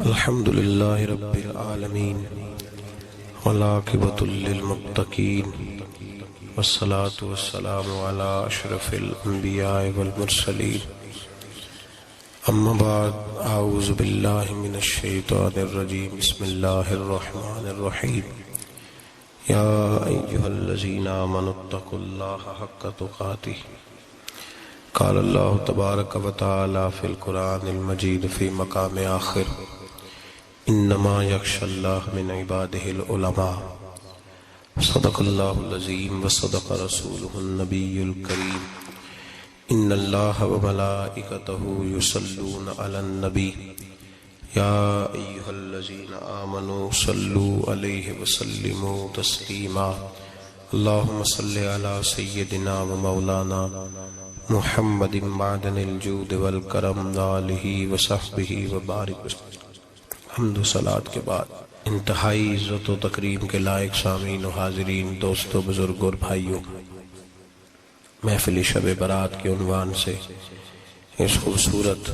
الحمد للہ رب العالمین والعاقبۃ للمتقین والصلاة والسلام علی اشرف الانبیاء والمرسلین اما بعد اعوذ باللہ من الشیطان الرجیم بسم اللہ الرحمن الرحیم یا ایہا الذین آمنوا اتقوا اللہ حق تقاتہ قال اللہ تبارک و تعالی فی القرآن المجید فی مقام آخر انما یخشی اللہ من عبادہ العلماء صدق اللہ العظیم وصدق رسولہ النبی الکریم ان اللہ وملائکتہ یصلون علی النبی یا ایہا الذین آمنوا صلوا علیہ وسلموا تسلیما اللہم صلی علی سیدنا و مولانا محمد معدن الجود والکرم وآلہ وصحبہ وبارک وسلم۔ حمد و صلاۃ کے بعد انتہائی عزت و تکریم کے لائق سامعین و حاضرین، دوستو، بزرگ اور بھائیوں، محفل شب برات کے عنوان سے اس خوبصورت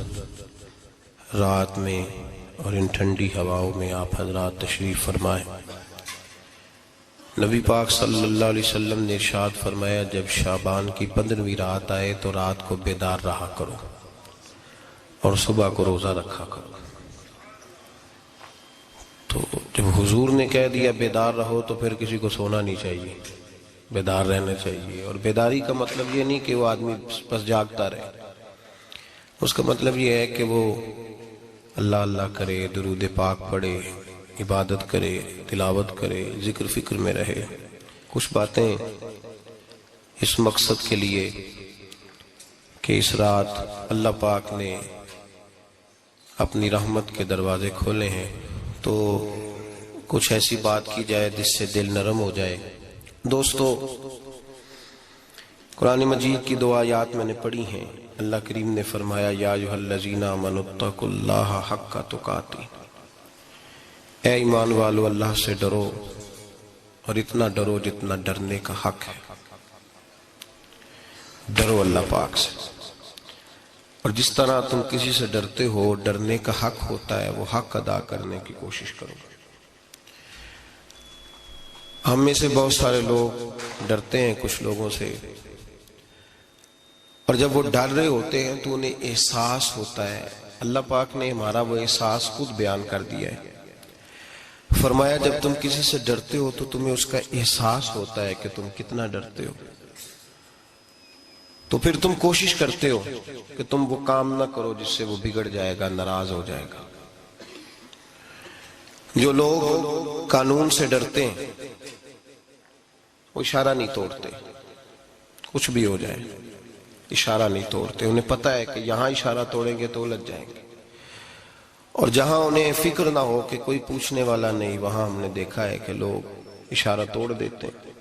رات میں اور ان ٹھنڈی ہواؤں میں آپ حضرات تشریف فرمائیں۔ نبی پاک صلی اللہ علیہ وسلم نے ارشاد فرمایا، جب شعبان کی 15ویں رات آئے تو رات کو بیدار رہا کرو اور صبح کو روزہ رکھا کرو۔ تو جب حضور نے کہہ دیا بیدار رہو تو پھر کسی کو سونا نہیں چاہیے، بیدار رہنا چاہیے۔ اور بیداری کا مطلب یہ نہیں کہ وہ آدمی بس جاگتا رہے، اس کا مطلب یہ ہے کہ وہ اللہ اللہ کرے، درود پاک پڑھے، عبادت کرے، تلاوت کرے، ذکر فکر میں رہے۔ کچھ باتیں اس مقصد کے لیے کہ اس رات اللہ پاک نے اپنی رحمت کے دروازے کھولے ہیں، تو کچھ ایسی بات کی جائے جس سے دل نرم ہو جائے۔ دوستو، قرآن مجید کی دو آیات میں نے پڑھی ہیں۔ اللہ کریم نے فرمایا، یا ایھا الذین آمنوا اتقوا اللہ حق تقاتہ، اے ایمان والو اللہ سے ڈرو اور اتنا ڈرو جتنا ڈرنے کا حق ہے۔ ڈرو اللہ پاک سے، اور جس طرح تم کسی سے ڈرتے ہو، ڈرنے کا حق ہوتا ہے، وہ حق ادا کرنے کی کوشش کرو۔ ہم میں سے بہت سارے لوگ ڈرتے ہیں کچھ لوگوں سے، اور جب وہ ڈر رہے ہوتے ہیں تو انہیں احساس ہوتا ہے۔ اللہ پاک نے ہمارا وہ احساس خود بیان کر دیا ہے۔ فرمایا، جب تم کسی سے ڈرتے ہو تو تمہیں اس کا احساس ہوتا ہے کہ تم کتنا ڈرتے ہو، تو پھر تم کوشش کرتے ہو کہ تم وہ کام نہ کرو جس سے وہ بگڑ جائے گا، ناراض ہو جائے گا۔ جو لوگ قانون سے ڈرتے ہیں وہ اشارہ نہیں توڑتے، کچھ بھی ہو جائے اشارہ نہیں توڑتے۔ انہیں پتہ ہے کہ یہاں اشارہ توڑیں گے تو الجھ جائیں گے، اور جہاں انہیں فکر نہ ہو کہ کوئی پوچھنے والا نہیں، وہاں ہم نے دیکھا ہے کہ لوگ اشارہ توڑ دیتے ہیں۔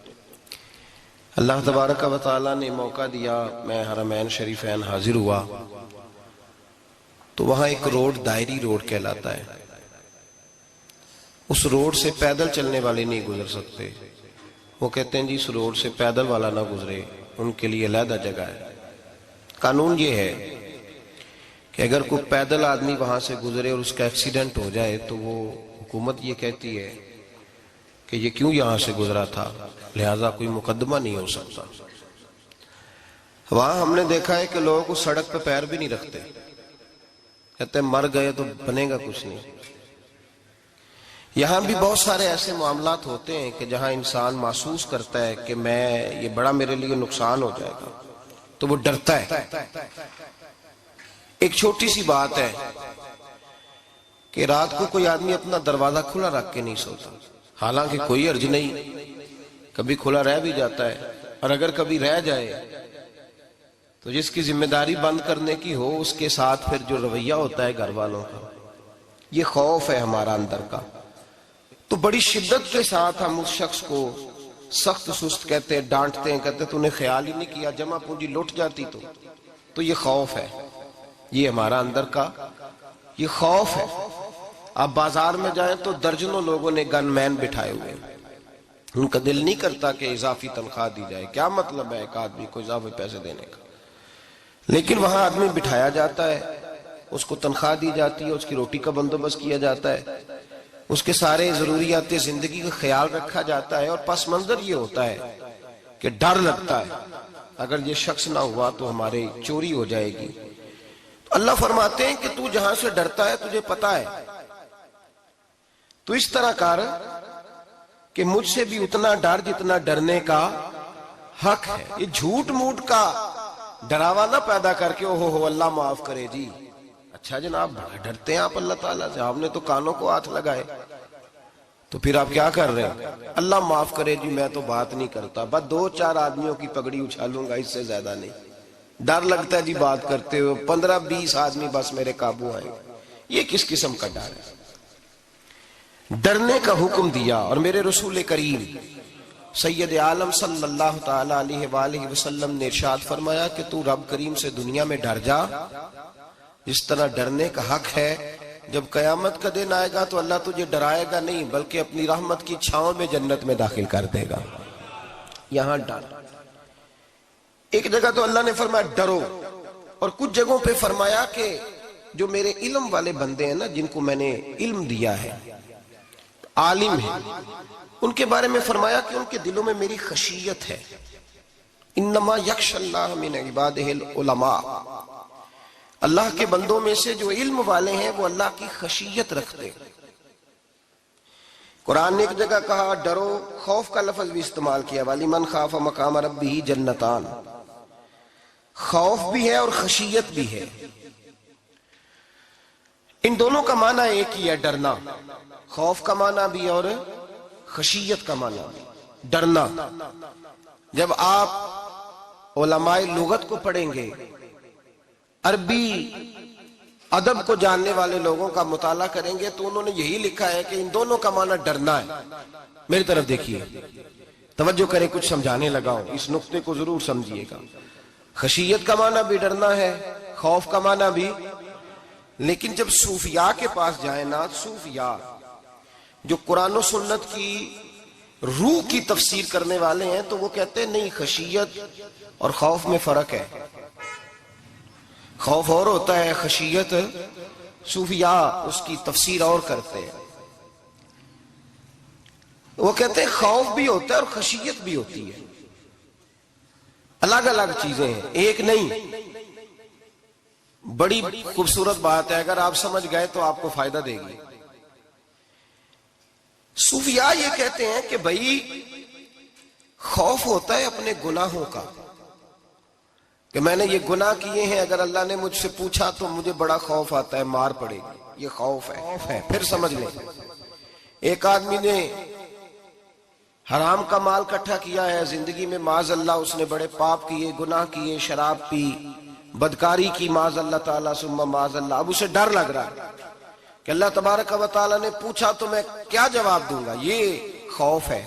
اللہ تبارک و تعالیٰ نے موقع دیا، میں حرمین شریفین حاضر ہوا تو وہاں ایک روڈ دائری روڈ کہلاتا ہے۔ اس روڈ سے پیدل چلنے والے نہیں گزر سکتے۔ وہ کہتے ہیں جی اس روڈ سے پیدل والا نہ گزرے، ان کے لیے علیحدہ جگہ ہے۔ قانون یہ ہے کہ اگر کوئی پیدل آدمی وہاں سے گزرے اور اس کا ایکسیڈنٹ ہو جائے تو وہ حکومت یہ کہتی ہے کہ یہ کیوں یہاں سے گزرا تھا، لہٰذا کوئی مقدمہ نہیں ہو سکتا۔ وہاں ہم نے دیکھا ہے کہ لوگ اس سڑک پہ پیر بھی نہیں رکھتے، کہتے ہیں مر گئے تو بنے گا کچھ نہیں۔ یہاں بھی بہت سارے ایسے معاملات ہوتے ہیں کہ جہاں انسان محسوس کرتا ہے کہ یہ بڑا میرے لیے نقصان ہو جائے گا، تو وہ ڈرتا ہے۔ ایک چھوٹی سی بات ہے کہ رات کو کوئی آدمی اپنا دروازہ کھلا رکھ کے نہیں سوتا، حالانکہ کوئی حرج نہیں، کبھی کھلا رہ بھی جاتا ہے، اور اگر کبھی رہ جائے تو جس کی ذمہ داری بند کرنے کی ہو اس کے ساتھ پھر جو رویہ ہوتا ہے گھر والوں کا، یہ خوف ہے ہمارا اندر کا، تو بڑی شدت کے ساتھ ہم اس شخص کو سخت سست کہتے ہیں، ڈانٹتے ہیں، کہتے ہیں تو نے خیال ہی نہیں کیا، جمع پونجی لٹ جاتی تو یہ خوف ہے، یہ ہمارا اندر کا یہ خوف ہے۔ آپ بازار میں جائیں تو درجنوں لوگوں نے گن مین بٹھائے ہوئے ہیں، ان کا دل نہیں کرتا کہ اضافی تنخواہ دی جائے، کیا مطلب ہے ایک آدمی کو اضافی پیسے دینے کا، لیکن وہاں آدمی بٹھایا جاتا ہے، اس کو تنخواہ دی جاتی ہے، اس کی روٹی کا بندوبست کیا جاتا ہے، اس کے سارے ضروریات زندگی کا خیال رکھا جاتا ہے، اور پس منظر یہ ہوتا ہے کہ ڈر لگتا ہے اگر یہ شخص نہ ہوا تو ہمارے چوری ہو جائے گی۔ تو اللہ فرماتے ہیں کہ تو جہاں سے ڈرتا ہے تجھے پتا ہے، تو اس طرح کر کہ مجھ سے بھی اتنا ڈر جتنا ڈرنے کا حق ہے۔ یہ جھوٹ موٹ کا ڈراوا نہ پیدا کر کے اوہ اللہ معاف کرے جی، اچھا جناب بڑا ڈرتے ہیں آپ اللہ تعالیٰ سے، آپ نے تو کانوں کو ہاتھ لگائے، تو پھر آپ کیا کر رہے ہیں؟ اللہ معاف کرے جی میں تو بات نہیں کرتا، بس 2-4 آدمیوں کی پگڑی اچھالوں گا، اس سے زیادہ نہیں۔ ڈر لگتا ہے جی بات کرتے ہو، 15-20 آدمی بس میرے قابو آئیں گے۔ یہ کس قسم کا ڈر ہے؟ ڈرنے کا حکم دیا، اور میرے رسول کریم سید عالم صلی اللہ تعالی علیہ وآلہ وسلم نے ارشاد فرمایا کہ تو رب کریم سے دنیا میں ڈر جا جس طرح ڈرنے کا حق ہے۔ جب قیامت کا دن آئے گا تو اللہ تجھے ڈرائے گا نہیں بلکہ اپنی رحمت کی چھاؤں میں جنت میں داخل کر دے گا۔ یہاں ڈر، ایک جگہ تو اللہ نے فرمایا ڈرو، اور کچھ جگہوں پہ فرمایا کہ جو میرے علم والے بندے ہیں نا، جن کو میں نے علم دیا ہے، عالم ہیں، ان کے بارے میں فرمایا کہ ان کے دلوں میں میری خشیت ہے۔ انما یخشی اللہ من عبادہ العلماء، اللہ کے بندوں میں سے جو علم والے ہیں وہ اللہ کی خشیت رکھتے ہیں۔ قرآن نے ایک جگہ کہا ڈرو، خوف کا لفظ بھی استعمال کیا، وَلِمَنْ خَافَ مَقَامَ رَبِّهِ جَنَّتَانِ، خوف بھی ہے اور خشیت بھی ہے۔ ان دونوں کا معنی ایک ہی ہے، ڈرنا، خوف کا معنی بھی اور خشیت کا معنی بھی، ڈرنا۔ جب آپ علماء لغت کو پڑھیں گے، عربی ادب کو جاننے والے لوگوں کا مطالعہ کریں گے تو انہوں نے یہی لکھا ہے کہ ان دونوں کا معنی ڈرنا ہے۔ میری طرف دیکھیے، توجہ کریں، کچھ سمجھانے لگا ہوں، اس نقطے کو ضرور سمجھیے گا۔ خشیت کا معنی بھی ڈرنا ہے، خوف کا معنی بھی۔ لیکن جب صوفیاء کے پاس جائیں نا، صوفیاء جو قرآن و سنت کی روح کی تفسیر کرنے والے ہیں، تو وہ کہتے ہیں نہیں، خشیت اور خوف میں فرق ہے، خوف اور ہوتا ہے، خشیت صوفیاء اس کی تفسیر اور کرتے ہیں۔ وہ کہتے ہیں خوف بھی ہوتا ہے اور خشیت بھی ہوتی ہے، الگ الگ چیزیں ہیں، ایک نہیں۔ بڑی خوبصورت بات ہے، اگر آپ سمجھ گئے تو آپ کو فائدہ دے گی۔ صوفیاء یہ کہتے ہیں کہ بھائی خوف ہوتا ہے اپنے گناہوں کا، کہ میں نے یہ گناہ کیے ہیں، اگر اللہ نے مجھ سے پوچھا تو مجھے بڑا خوف آتا ہے، مار پڑے گی، یہ خوف ہے۔ پھر سمجھ لیں، ایک آدمی نے حرام کا مال اکٹھا کیا ہے زندگی میں، معاذ اللہ اس نے بڑے پاپ کیے، گناہ کیے، شراب پی، بدکاری کی، معاذ اللہ تعالیٰ ثم معاذ اللہ۔ اب اسے ڈر لگ رہا ہے کہ اللہ تبارک و تعالیٰ نے پوچھا تو میں کیا جواب دوں گا، یہ خوف ہے۔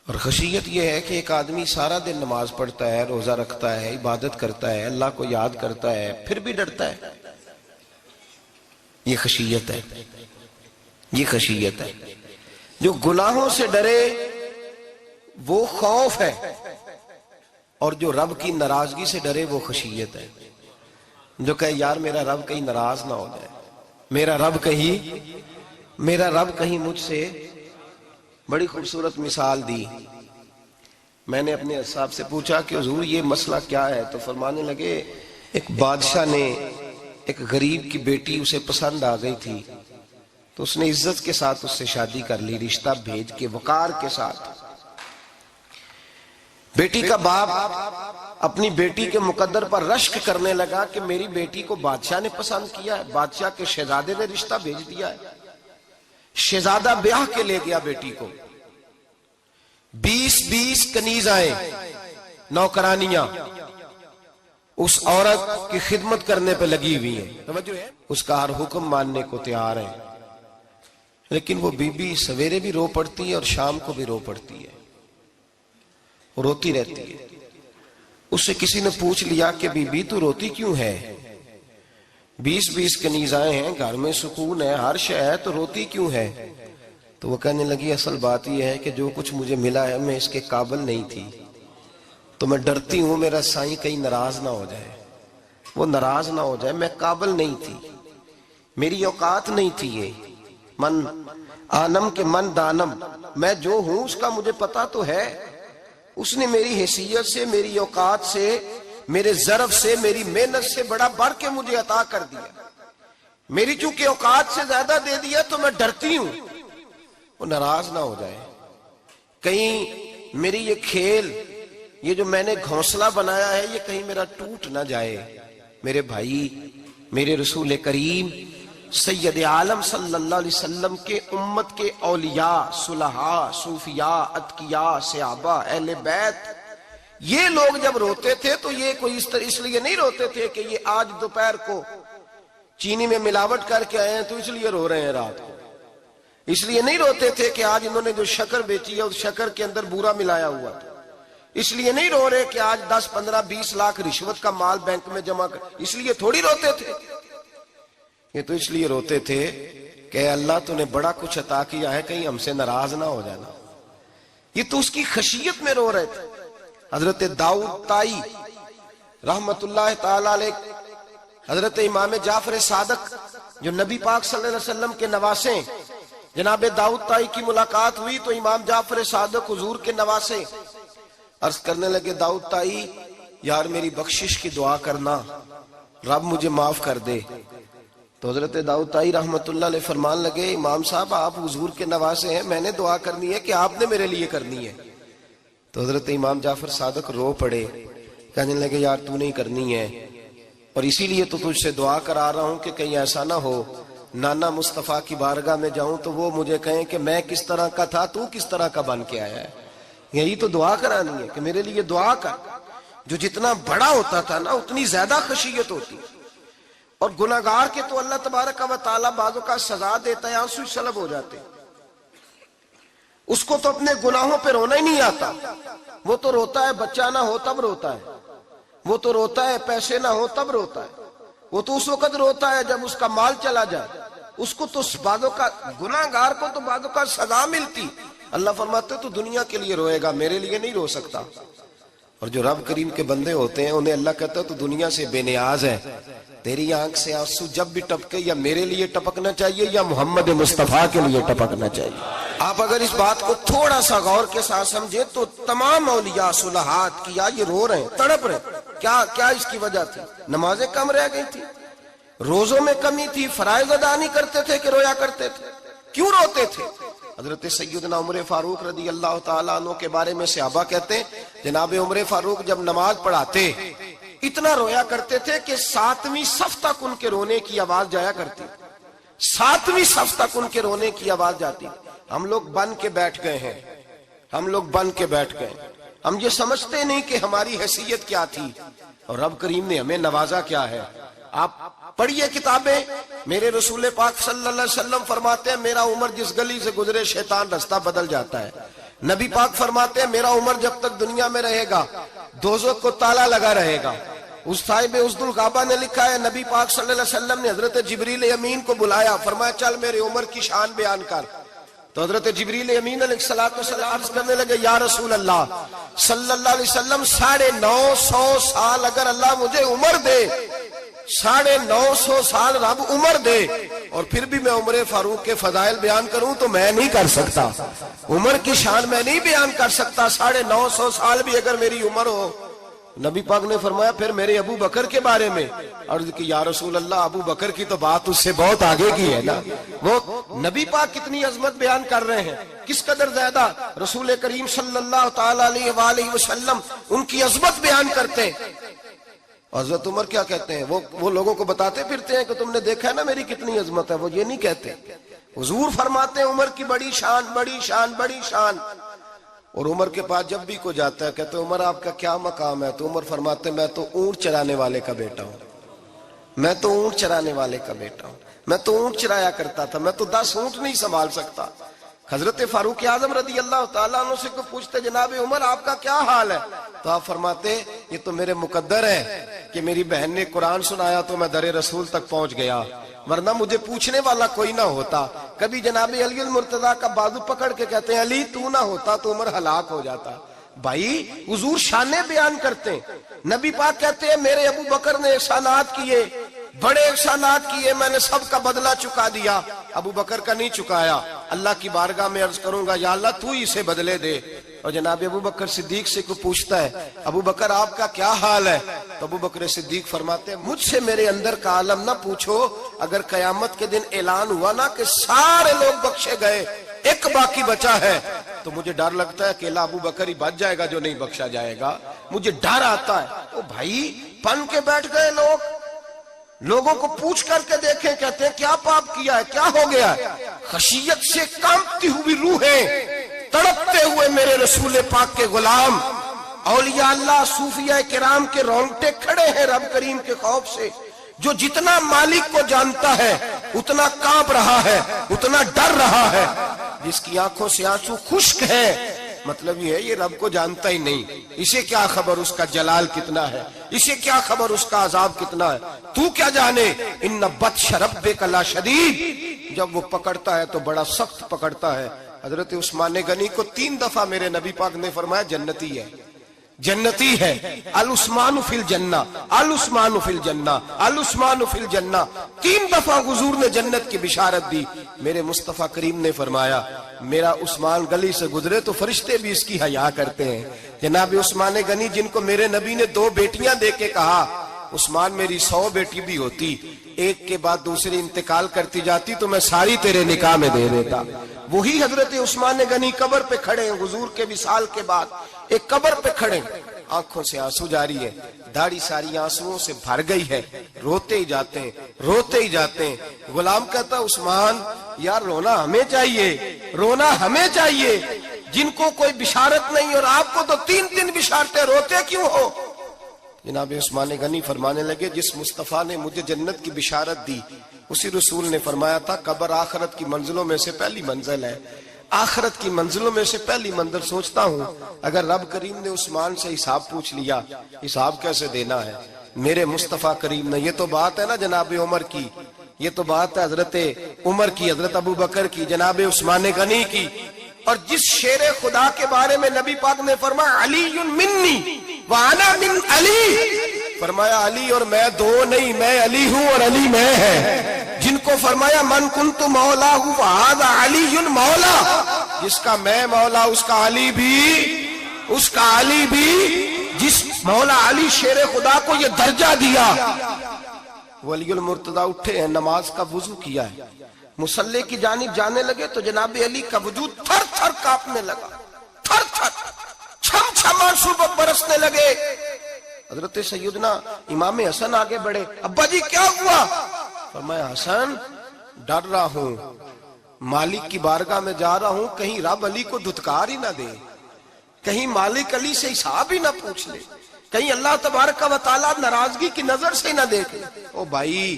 اور خشیت یہ ہے کہ ایک آدمی سارا دن نماز پڑھتا ہے، روزہ رکھتا ہے، عبادت کرتا ہے، اللہ کو یاد کرتا ہے، پھر بھی ڈرتا ہے، یہ خشیت ہے، یہ خشیت ہے۔ جو گناہوں سے ڈرے وہ خوف ہے، اور جو رب کی ناراضگی سے ڈرے وہ خشیت ہے۔ جو کہے یار میرا رب کہیں ناراض نہ ہو جائے، میرا رب کہیں مجھ سے۔ بڑی خوبصورت مثال دی، میں نے اپنے صاحب سے پوچھا کہ حضور یہ مسئلہ کیا ہے، تو فرمانے لگے ایک بادشاہ نے ایک غریب کی بیٹی اسے پسند آ گئی تھی، تو اس نے عزت کے ساتھ اس سے شادی کر لی، رشتہ بھیج کے وقار کے ساتھ۔ بیٹی کا باپ اپنی بیٹی کے مقدر پر رشک کرنے لگا کہ میری بیٹی کو بادشاہ نے پسند کیا ہے، بادشاہ کے شہزادے نے رشتہ بھیج دیا ہے۔ شہزادہ بیاہ کے لے گیا بیٹی کو، 20 کنیزائیں، نوکرانیاں اس عورت کی خدمت کرنے پہ لگی ہوئی ہیں، اس کا ہر حکم ماننے کو تیار ہے۔ لیکن وہ بی بی سویرے بھی رو پڑتی ہے اور شام کو بھی رو پڑتی ہے، روتی رہتی ہے۔ اس سے کسی نے پوچھ لیا کہ بی بی تو روتی کیوں ہے، 20 کنیزائیں ہیں، گھر میں سکون ہے، ہر شے ہے، تو روتی کیوں ہے؟ تو وہ کہنے لگی اصل بات یہ ہے کہ جو کچھ مجھے ملا ہے میں اس کے قابل نہیں تھی، تو میں ڈرتی ہوں میرا سائیں کہیں ناراض نہ ہو جائے، وہ ناراض نہ ہو جائے، میں قابل نہیں تھی، میری اوقات نہیں تھی، یہ من آنم کے من دانم، میں جو ہوں اس کا مجھے پتا تو ہے، اس نے میری حیثیت سے، میری اوقات سے، میرے ظرف سے، میری محنت سے بڑا بڑھ کے مجھے عطا کر دیا، میری چونکہ اوقات سے زیادہ دے دیا تو میں ڈرتی ہوں وہ ناراض نہ ہو جائے، کہیں میری یہ کھیل، یہ جو میں نے گھونسلہ بنایا ہے، یہ کہیں میرا ٹوٹ نہ جائے۔ میرے بھائی، میرے رسول کریم سید عالم صلی اللہ علیہ وسلم کے امت کے اولیاء، صلحاء، صوفیاء، اتقیاء، صحابہ، اہل بیت، یہ لوگ جب روتے تھے تو یہ کوئی اس لیے نہیں روتے تھے کہ یہ آج دوپہر کو چینی میں ملاوٹ کر کے آئے ہیں تو اس لیے رو رہے ہیں رات کو، اس لیے نہیں روتے تھے کہ آج انہوں نے جو شکر بیچی ہے اس شکر کے اندر بورا ملایا ہوا تھا، اس لیے نہیں رو رہے کہ آج 10 15 20 لاکھ رشوت کا مال بینک میں جمع کر، اس لیے تھوڑی روتے تھے، یہ تو اس لیے روتے تھے کہ اللہ تو نے بڑا کچھ عطا کیا ہے، کہیں ہم سے ناراض نہ ہو جانا، یہ تو اس کی خشیت میں رو رہے تھے۔ حضرت داؤد طائی رحمت اللہ تعالی علیہ، حضرت امام جعفر صادق جو نبی پاک صلی اللہ علیہ وسلم کے نواسے، جناب داؤد طائی کی ملاقات ہوئی تو امام جعفر صادق حضور کے نواسے عرض کرنے لگے، داؤد طائی یار میری بخشش کی دعا کرنا، رب مجھے معاف کر دے۔ تو حضرت داؤد طائی رحمت اللہ علیہ فرمان لگے، امام صاحب آپ حضور کے نواسے ہیں، میں نے دعا کرنی ہے کہ آپ نے میرے لیے کرنی ہے؟ تو حضرت امام جعفر صادق رو پڑے، کہنے لگے یار تو نہیں کرنی ہے، اور اسی لیے تو تجھ سے دعا کرا رہا ہوں کہ کہیں ایسا نہ ہو نانا مصطفیٰ کی بارگاہ میں جاؤں تو وہ مجھے کہیں کہ میں کس طرح کا تھا تو کس طرح کا بن کے آیا ہے، یہی تو دعا کرانی ہے کہ میرے لیے دعا کر۔ جو جتنا بڑا ہوتا تھا نا اتنی زیادہ خشیت ہوتی، اور گناہگار کے تو اللہ تبارک و تعالیٰ بعضوں کا سزا دیتا ہے، آنسو سلب ہو جاتے، اس کو تو اپنے گناہوں پہ رونا ہی نہیں آتا، وہ تو روتا ہے بچہ نہ ہو تب روتا ہے، وہ تو روتا ہے پیسے نہ ہو تب روتا ہے، وہ تو اس وقت روتا ہے جب اس کا مال چلا جائے، اس کو تو بعضوں کا گناہگار کو تو بعضوں کا سزا ملتی، اللہ فرماتے تو دنیا کے لیے روئے گا، میرے لیے نہیں رو سکتا۔ اور جو رب کریم کے بندے ہوتے ہیں انہیں اللہ کہتا ہے تو دنیا سے بے نیاز ہے، تیری آنکھ سے آنسو جب بھی ٹپکے یا میرے لیے ٹپکنا چاہیے یا محمد مصطفیٰ کے لیے ٹپکنا چاہیے۔ آپ اگر اس بات کو تھوڑا سا غور کے ساتھ سمجھے تو تمام اولیاء صلحات کیا یہ رو رہے ہیں، تڑپ رہے ہیں، کیا اس کی وجہ تھی؟ نمازیں کم رہ گئی تھی، روزوں میں کمی تھی، فرائض ادا نہیں کرتے تھے کہ رویا کرتے تھے؟ کیوں روتے تھے؟ حضرت سیدنا عمر فاروق رضی اللہ تعالیٰ عنہ کے بارے میں صحابہ کہتے ہیں جناب عمر فاروق جب نماز پڑھاتے اتنا رویا کرتے تھے کہ 7ویں صف تک ان کے رونے کی آواز جایا کرتی، 7ویں صف تک ان کے رونے کی آواز جاتی۔ ہم لوگ بن کے بیٹھ گئے ہیں، ہم لوگ بن کے بیٹھ گئے، ہم یہ سمجھتے نہیں کہ ہماری حیثیت کیا تھی اور رب کریم نے ہمیں نوازا کیا ہے۔ آپ پڑھیے کتابیں، میرے رسول پاک صلی اللہ علیہ وسلم فرماتے ہیں میرا عمر جس گلی سے گزرے شیطان رستہ بدل جاتا ہے، نبی پاک فرماتے ہیں میرا عمر جب تک دنیا میں رہے گا دوزخ کو تالا لگا رہے گا۔ اس صاحب عزد الغابہ نے لکھا ہے نبی پاک صلی اللہ علیہ وسلم نے حضرت جبریل امین کو بلایا، فرمایا چل میرے عمر کی شان بیان کر، تو حضرت جبریل امین علیہ السلام عرض کرنے لگے یا رسول اللہ صلی اللہ علیہ وسلم 950 سال اگر اللہ مجھے عمر دے، 950 سال رب عمر دے اور پھر بھی میں عمر فاروق کے فضائل بیان کروں تو میں نہیں کر سکتا، عمر کی شان میں نہیں بیان کر سکتا، 950 سال بھی اگر میری عمر ہو۔ نبی پاک نے فرمایا پھر میرے ابو بکر کے بارے میں، عرض کی یا رسول اللہ ابو بکر کی تو بات اس سے بہت آگے کی ہے نا، وہ نبی پاک کتنی عظمت بیان کر رہے ہیں، کس قدر زیادہ رسول کریم صلی اللہ تعالی علیہ وآلہ وسلم ان کی عظمت بیان کرتے ہیں۔ حضرت عمر کیا کہتے ہیں، وہ لوگوں کو بتاتے پھرتے ہیں کہ تم نے دیکھا ہے نا میری کتنی عظمت ہے، وہ یہ نہیں کہتے، حضور فرماتے ہیں عمر کی بڑی شان بڑی شان بڑی شان۔ اور عمر کے پاس جب بھی کوئی جاتا ہے کہتے ہیں عمر آپ کا کیا مقام ہے، تو عمر فرماتے ہیں میں تو اونٹ چرانے والے کا بیٹا ہوں، میں تو اونٹ چرانے والے کا بیٹا ہوں، میں تو اونٹ چرایا کرتا تھا، میں تو 10 اونٹ نہیں سنبھال سکتا۔ حضرت فاروق اعظم رضی اللہ تعالیٰ عنہ سے کو پوچھتے جناب عمر آپ کا کیا حال ہے، تو آپ فرماتے یہ تو میرے مقدر ہے کہ میری بہن نے قرآن سنایا تو میں در رسول تک پہنچ گیا، ورنہ مجھے پوچھنے والا کوئی نہ ہوتا۔ کبھی جناب علی المرتضیٰ کا بازو پکڑ کے کہتے ہیں علی تو نہ ہوتا تو عمر ہلاک ہو جاتا، بھائی حضور شانے بیان کرتے ہیں. نبی پاک کہتے ہیں میرے ابو بکر نے احسانات کیے, بڑے احسانات کیے, میں نے سب کا بدلہ چکا دیا. ابو بکر کا نہیں چکایا. اللہ کی بارگاہ میں عرض کروں گا یا اللہ تو ہی اسے بدلے دے. اور جناب ابو بکر صدیق سے کوئی پوچھتا ہے ابو بکر آپ کا کیا حال ہے, تو ابو بکر صدیق فرماتے ہیں مجھ سے میرے اندر کا عالم نہ پوچھو, اگر قیامت کے دن اعلان ہوا نا کہ سارے لوگ بخشے گئے ایک باقی بچا ہے, تو مجھے ڈر لگتا ہے اکیلا ابو بکر ہی بچ جائے گا جو نہیں بخشا جائے گا. مجھے ڈر آتا ہے. تو بھائی پن کے بیٹھ گئے لوگ, لوگوں کو پوچھ کر کے دیکھیں, کہتے ہیں کیا پاپ کیا ہے, کیا ہو گیا ہے. خشیت سے کانپتی ہوئی روحیں, تڑپتے ہوئے میرے رسول پاک کے غلام, اولیاء اللہ صوفیاء کرام کے رونگٹے کھڑے ہیں رب کریم کے خوف سے. جو جتنا مالک کو جانتا ہے اتنا کانپ رہا ہے, اتنا ڈر رہا ہے. جس کی آنکھوں سے آنسو خشک ہے, مطلب یہ ہے یہ رب کو جانتا ہی نہیں. اسے کیا خبر اس کا جلال کتنا ہے, اسے کیا خبر اس کا عذاب کتنا ہے, تو کیا جانے. ان بطش ربک لشدید, جب وہ پکڑتا ہے تو بڑا سخت پکڑتا ہے. حضرت عثمان غنی کو 3 دفعہ میرے نبی پاک نے فرمایا جنتی ہے, جنتی ہے. العثمان فی الجنہ, العثمان فی الجنہ, العثمان فی الجنہ. 3 دفعہ حضور نے جنت کی بشارت دی. میرے مصطفیٰ کریم نے فرمایا میرا عثمان گلی سے گزرے تو فرشتے بھی اس کی حیا کرتے ہیں. جناب عثمان غنی جن کو میرے نبی نے 2 بیٹیاں دے کے کہا عثمان میری 100 بیٹی بھی ہوتی, ایک کے بعد دوسری انتقال کرتی جاتی تو میں ساری تیرے نکاح میں دے دیتا. وہی حضرت عثمان غنی قبر پہ کھڑے ہیں حضور کے وصال کے بعد, ایک قبر پہ کھڑے, آنکھوں سے آنسو جاری ہے, داڑھی ساری آنسوؤں سے بھر گئی ہے, روتے ہی جاتے ہیں, روتے ہی جاتے ہیں. غلام کہتا عثمان یار رونا ہمیں چاہیے, رونا ہمیں چاہیے, جن کو کوئی بشارت نہیں اور آپ کو تو 3 بشارتیں, روتے کیوں ہو. جناب عثمان غنی فرمانے لگے جس مصطفیٰ نے مجھے جنت کی بشارت دی اسی رسول نے فرمایا تھا قبر آخرت کی منزلوں میں سے پہلی منزل ہے, آخرت کی منزلوں میں سے پہلی منزل. سوچتا ہوں اگر رب کریم نے عثمان سے حساب پوچھ لیا, حساب کیسے دینا ہے میرے مصطفیٰ کریم نے. یہ تو بات ہے نا جناب عمر کی, یہ تو بات ہے حضرت عمر کی, حضرت ابو بکر کی, جناب عثمان غنی کی. اور جس شیر خدا کے بارے میں نبی پاک نے فرمایا علی منی وانا من علی, فرمایا علی اور میں 2 نہیں, میں علی ہوں اور علی میں ہے. جن کو فرمایا من کنت مولا ہوں فہذا علی مولا, جس کا میں مولا اس کا علی بھی, اس کا علی بھی. جس مولا علی شیر خدا کو یہ درجہ دیا. ولی المرتضی اٹھے ہیں, نماز کا وضو کیا ہے, مصلی کی جانب جانے لگے تو جناب علی کا وجود تھر تھر کانپنے لگا, تھر تھر, چھم چھم آنسو برسنے لگے. حضرت سیدنا امام حسن آگے بڑھے, ابا جی کیا ہوا. فرمایا حسن ڈر رہا ہوں, مالک کی بارگاہ میں جا رہا ہوں, کہیں رب علی کو دھتکار ہی نہ دے, کہیں مالک علی سے حساب ہی نہ پوچھ لے, کہیں اللہ تبارک و تعالیٰ ناراضگی کی نظر سے نہ دیکھے. او بھائی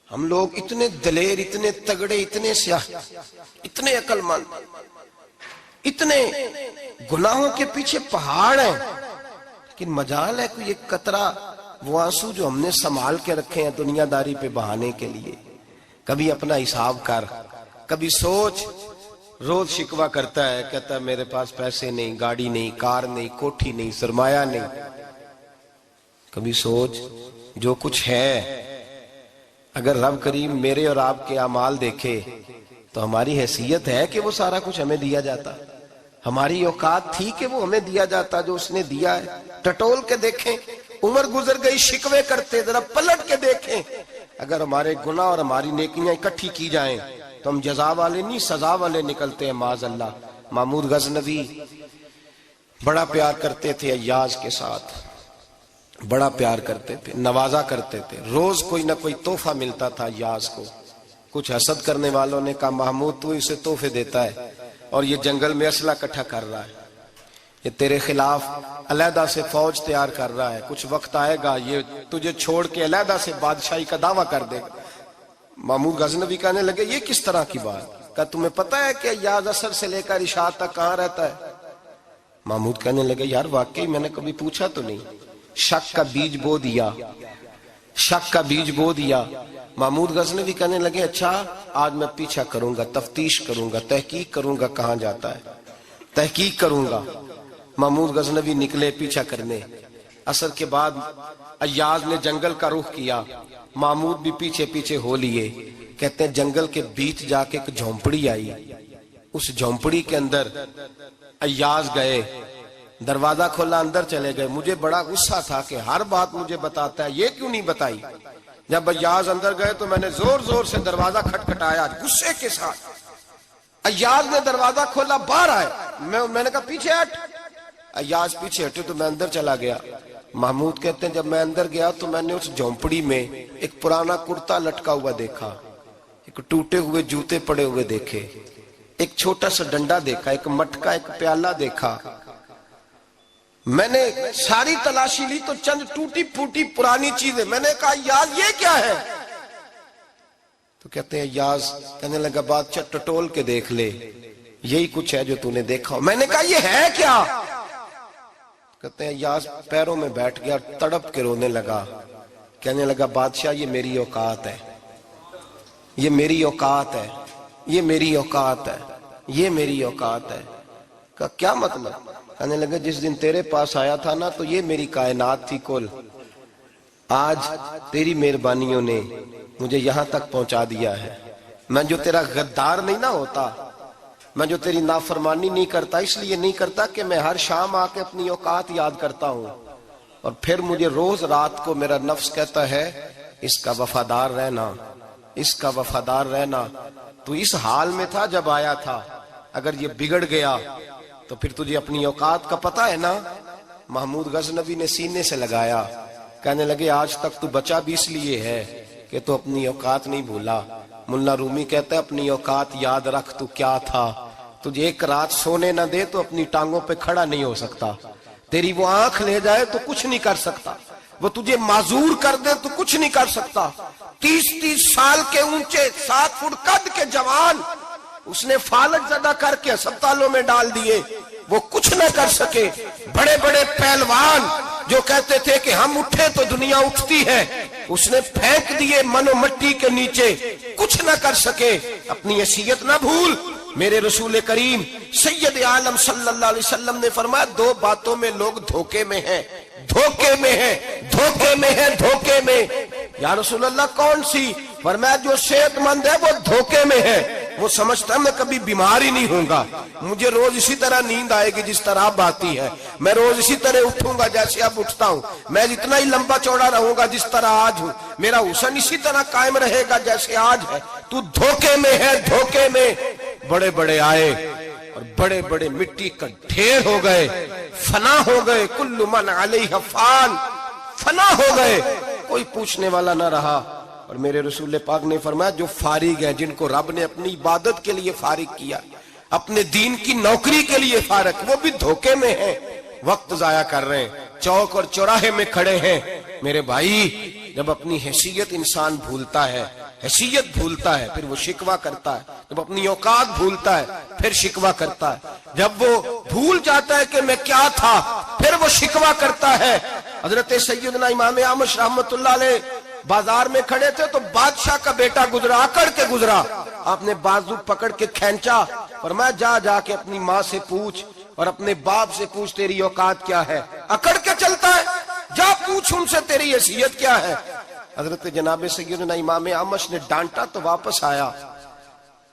ہم لوگ اتنے دلیر, اتنے تگڑے, اتنے سیاہ, اتنے عقل مند, اتنے گناہوں کے پیچھے پہاڑ ہیں, لیکن مجال ہے کوئی ایک قطرہ وہ آنسو جو ہم نے سنبھال کے رکھے ہیں دنیا داری پہ بہانے کے لیے. کبھی اپنا حساب کر, کبھی سوچ. روز شکوہ کرتا ہے, کہتا ہے میرے پاس پیسے نہیں, گاڑی نہیں, کار نہیں, کوٹھی نہیں, سرمایہ نہیں. کبھی سوچ جو کچھ ہے اگر رب کریم میرے اور آپ کے اعمال دیکھے تو ہماری حیثیت ہے کہ وہ سارا کچھ ہمیں دیا جاتا, ہماری اوقات تھی کہ وہ ہمیں دیا جاتا جو اس نے دیا ہے. ٹٹول کے دیکھیں, عمر گزر گئی, شکوے کرتے, ذرا پلٹ کے دیکھیں. اگر ہمارے گناہ اور ہماری نیکیاں اکٹھی کی جائیں تو ہم جزا والے نہیں سزا والے نکلتے ہیں معاذ اللہ. محمود غزنوی بڑا پیار کرتے تھے ایاز کے ساتھ, بڑا پیار کرتے تھے, نوازا کرتے تھے. روز کوئی نہ کوئی تحفہ ملتا تھا ایاز کو. کچھ حسد کرنے والوں نے کہا محمود تو اسے تحفے دیتا ہے اور یہ جنگل میں اسلحہ اکٹھا کر رہا ہے, یہ تیرے خلاف علیحدہ سے فوج تیار کر رہا ہے, کچھ وقت آئے گا یہ تجھے چھوڑ کے علیحدہ سے بادشاہی کا دعویٰ کر دے گا. محمود غزنوی کہنے لگے یہ کس طرح کی بات, کہا تمہیں پتہ ہے کہ ایاز عصر سے لے کر عشاء تک کہاں رہتا ہے. محمود کہنے لگے یار واقعی میں نے کبھی پوچھا تو نہیں. شک کا بیج بو دیا, شک کا بیج بو دیا. محمود غزنوی کہنے لگے اچھا آج میں پیچھا کروں گا, تفتیش کروں گا, تحقیق کروں گا کہاں جاتا ہے. تحقیق کروں گا۔ محمود غزنوی نکلے پیچھا کرنے۔ عصر کے بعد ایاز نے جنگل کا رخ کیا، محمود بھی پیچھے پیچھے ہو لیے۔ کہتے ہیں جنگل کے بیچ جا کے ایک جھونپڑی آئی، اس جھونپڑی کے اندر ایاز گئے، دروازہ کھولا، اندر چلے گئے۔ مجھے بڑا غصہ تھا کہ ہر بات مجھے بتاتا ہے، یہ کیوں نہیں بتائی؟ جب ایاز اندر گئے تو میں نے زور زور سے دروازہ کھٹکھٹایا غصے کے ساتھ۔ ایاز نے دروازہ کھولا، باہر آئے، میں نے کہا پیچھے ہٹ۔ ایاز پیچھے ہٹے تو میں اندر چلا گیا۔ محمود کہتے ہیں جب میں اندر گیا تو میں نے اس جھونپڑی میں ایک پرانا کرتا لٹکا ہوا دیکھا، ایک ٹوٹے ہوئے جوتے پڑے ہوئے دیکھے، ایک چھوٹا سا ڈنڈا دیکھا، ایک مٹکا، ایک پیالہ دیکھا۔ میں نے ساری تلاشی لی تو چند ٹوٹی پھوٹی پرانی چیزیں۔ میں نے کہا یاز یہ کیا ہے؟ تو کہتے ہیں یاز کہنے لگا بادشاہ ٹٹول کے دیکھ لے، یہی کچھ ہے جو تو نے دیکھا۔ میں نے کہا یہ ہے کیا؟ کہتے ہیں یاز پیروں میں بیٹھ گیا، تڑپ کے رونے لگا، کہنے لگا بادشاہ یہ میری اوقات ہے، یہ میری اوقات ہے، یہ میری اوقات ہے، یہ میری اوقات ہے۔ کہا کیا مطلب؟ کہنے لگا جس دن تیرے پاس آیا تھا نا تو یہ میری کائنات تھی کل، آج تیری مہربانیوں نے مجھے یہاں تک پہنچا دیا ہے۔ میں جو تیرا غدار نہیں نہ ہوتا، میں جو تیری نافرمانی نہیں کرتا، اس لیے نہیں کرتا کہ میں ہر شام آ کے اپنی اوقات یاد کرتا ہوں، اور پھر مجھے روز رات کو میرا نفس کہتا ہے اس کا وفادار رہنا، اس کا وفادار رہنا۔ تو اس حال میں تھا جب آیا تھا، اگر یہ بگڑ گیا تو پھر تجھے اپنی اوقات کا پتہ ہے نا۔ محمود غزنوی نے سینے سے لگایا، کہنے لگے آج تک تو بچا بھی اس لیے ہے کہ تو اپنی اوقات نہیں بھولا۔ ملا رومی کہتا ہے اپنی اوقات یاد رکھ، تو کیا تھا؟ تجھے ایک رات سونے نہ دے تو اپنی ٹانگوں پہ کھڑا نہیں ہو سکتا، تیری وہ آنکھ لے جائے تو کچھ نہیں کر سکتا، وہ تجھے معذور کر دے تو کچھ نہیں کر سکتا۔ 30 سال کے اونچے 7 فٹ قد کے جوان اس نے فالج زدہ کر کے ہسپتالوں میں ڈال دیے، وہ کچھ نہ کر سکے۔ بڑے بڑے پہلوان جو کہتے تھے کہ ہم اٹھے تو دنیا اٹھتی ہے، اس نے پھینک دیے منو مٹی کے نیچے، کچھ نہ کر سکے۔ اپنی حیثیت نہ بھول۔ میرے رسول کریم سید عالم صلی اللہ علیہ وسلم نے فرمایا 2 باتوں میں لوگ دھوکے میں ہیں، دھوکے میں ہیں، دھوکے میں ہیں، دھوکے میں۔ یا رسول اللہ کون سی؟ فرمایا جو صحت مند ہے وہ دھوکے میں ہے، وہ سمجھتا ہے میں کبھی بیمار ہی نہیں ہوں گا، مجھے روز اسی طرح نیند آئے گی جس طرح اب آتی ہے، میں روز اسی طرح اٹھوں گا جیسے اب اٹھتا ہوں، میں اتنا ہی لمبا چوڑا رہوں گا جس طرح آج ہوں، میرا حسن اسی طرح قائم رہے گا جیسے آج ہے۔ تو دھوکے میں ہے، دھوکے میں۔ بڑے بڑے آئے اور بڑے بڑے مٹی کا ڈھیر ہو گئے، فنا ہو گئے، کل من علیہ فان، فنا ہو گئے، کوئی پوچھنے والا نہ رہا۔ اور میرے رسول پاک نے فرمایا جو فارغ ہیں، جن کو رب نے اپنی عبادت کے لیے فارغ کیا، اپنے دین کی نوکری کے لیے فارغ، وہ بھی دھوکے میں ہیں، وقت ضائع کر رہے ہیں، چوک اور چوراہے میں کھڑے ہیں۔ میرے بھائی جب اپنی حیثیت انسان بھولتا ہے، حیثیت بھولتا ہے پھر وہ شکوہ کرتا ہے، جب اپنی اوقات بھولتا ہے پھر شکوہ کرتا ہے، جب وہ بھول جاتا ہے کہ میں کیا تھا پھر وہ شکوہ کرتا ہے۔ حضرت سیدنا امام اعمش رحمت اللہ علیہ بازار میں کھڑے تھے تو بادشاہ کا بیٹا گزرا، اکڑ کے گزرا، آپ نے بازو پکڑ کے کھینچا، فرمایا جا کے اپنی ماں سے پوچھ اور اپنے باپ سے پوچھ تیری اوقات کیا ہے۔ اکڑ کے چلتا ہے، جا پوچھ ان سے تیری حیثیت کیا ہے۔ حضرت جناب سیدنا امام اعمش نے ڈانٹا تو واپس آیا،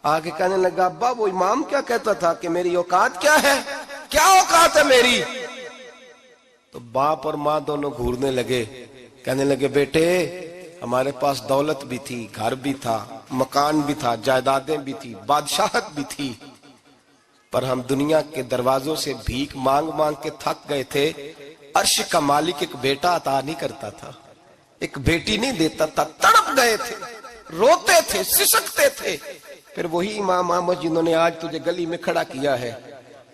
آگے کہنے لگا ابا وہ امام کیا کہتا تھا کہ میری اوقات کیا ہے، کیا اوقات ہے میری؟ تو باپ اور ماں دونوں گھورنے لگے، کہنے لگے بیٹے ہمارے پاس دولت بھی تھی، گھر بھی تھا، مکان بھی تھا، جائیدادیں بھی تھی، بادشاہت بھی تھی، پر ہم دنیا کے دروازوں سے بھیک مانگ مانگ کے تھک گئے تھے۔ عرش کا مالک ایک بیٹا عطا نہیں کرتا تھا، ایک بیٹی نہیں دیتا تھا، تڑپ گئے تھے، روتے تھے، سسکتے تھے۔ پھر وہی امام احمد جنہوں نے آج تجھے گلی میں کھڑا کیا ہے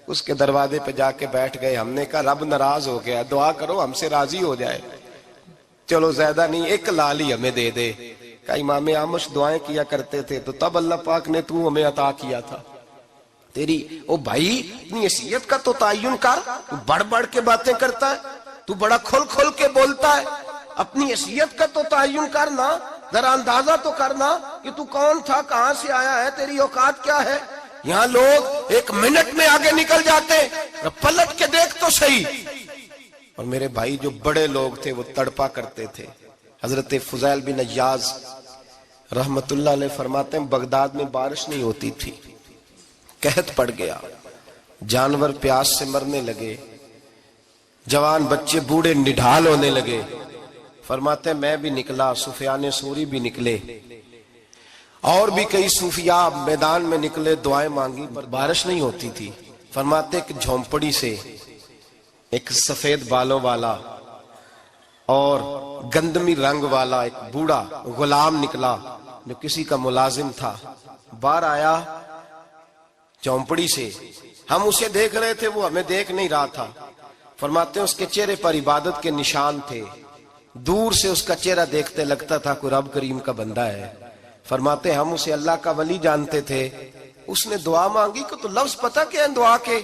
اس کے دروازے پہ جا کے بیٹھ گئے۔ ہم نے کہا رب ناراض ہو گیا، دعا کرو ہم سے راضی ہو جائے، چلو زیادہ نہیں ایک لال ہی ہمیں دے دے۔ کہ امام اعمش دعائیں کیا کرتے تھے تو تب اللہ پاک نے تو ہمیں عطا کیا تھا۔ تیری او بھائی اپنی حیثیت کا تو تعین کر، تو بڑھ بڑھ کے باتیں کرتا ہے، تو بڑا کھل کھل کے بولتا ہے، اپنی حیثیت کا تو تعین کرنا، ذرا اندازہ تو کرنا کہ تو کون تھا، کہاں سے آیا ہے، تیری اوقات کیا ہے۔ یہاں لوگ ایک منٹ میں آگے نکل جاتے، پلٹ کے دیکھ تو صحیح۔ اور میرے بھائی جو بڑے لوگ تھے وہ تڑپا کرتے تھے۔ حضرت فضیل بن عیاض رحمت اللہ علیہ فرماتے ہیں بغداد میں بارش نہیں ہوتی تھی، قحط پڑ گیا، جانور پیاس سے مرنے لگے، جوان بچے بوڑھے نڈھال ہونے لگے۔ فرماتے ہیں میں بھی نکلا، سفیان ثوری بھی نکلے، اور بھی کئی صوفیاء میدان میں نکلے، دعائیں مانگی، پر بارش نہیں ہوتی تھی۔ فرماتے ایک جھونپڑی سے ایک سفید بالوں والا اور گندمی رنگ والا ایک بوڑھا غلام نکلا جو کسی کا ملازم تھا، باہر آیا جھونپڑی سے، ہم اسے دیکھ رہے تھے، وہ ہمیں دیکھ نہیں رہا تھا۔ فرماتے ہیں اس کے چہرے پر عبادت کے نشان تھے، دور سے اس کا چہرہ دیکھتے لگتا تھا کوئی رب کریم کا بندہ ہے۔ فرماتے ہیں ہم اسے اللہ کا ولی جانتے تھے۔ اس نے دعا مانگی کہ تو لفظ پتہ کیا ہے دعا کے؟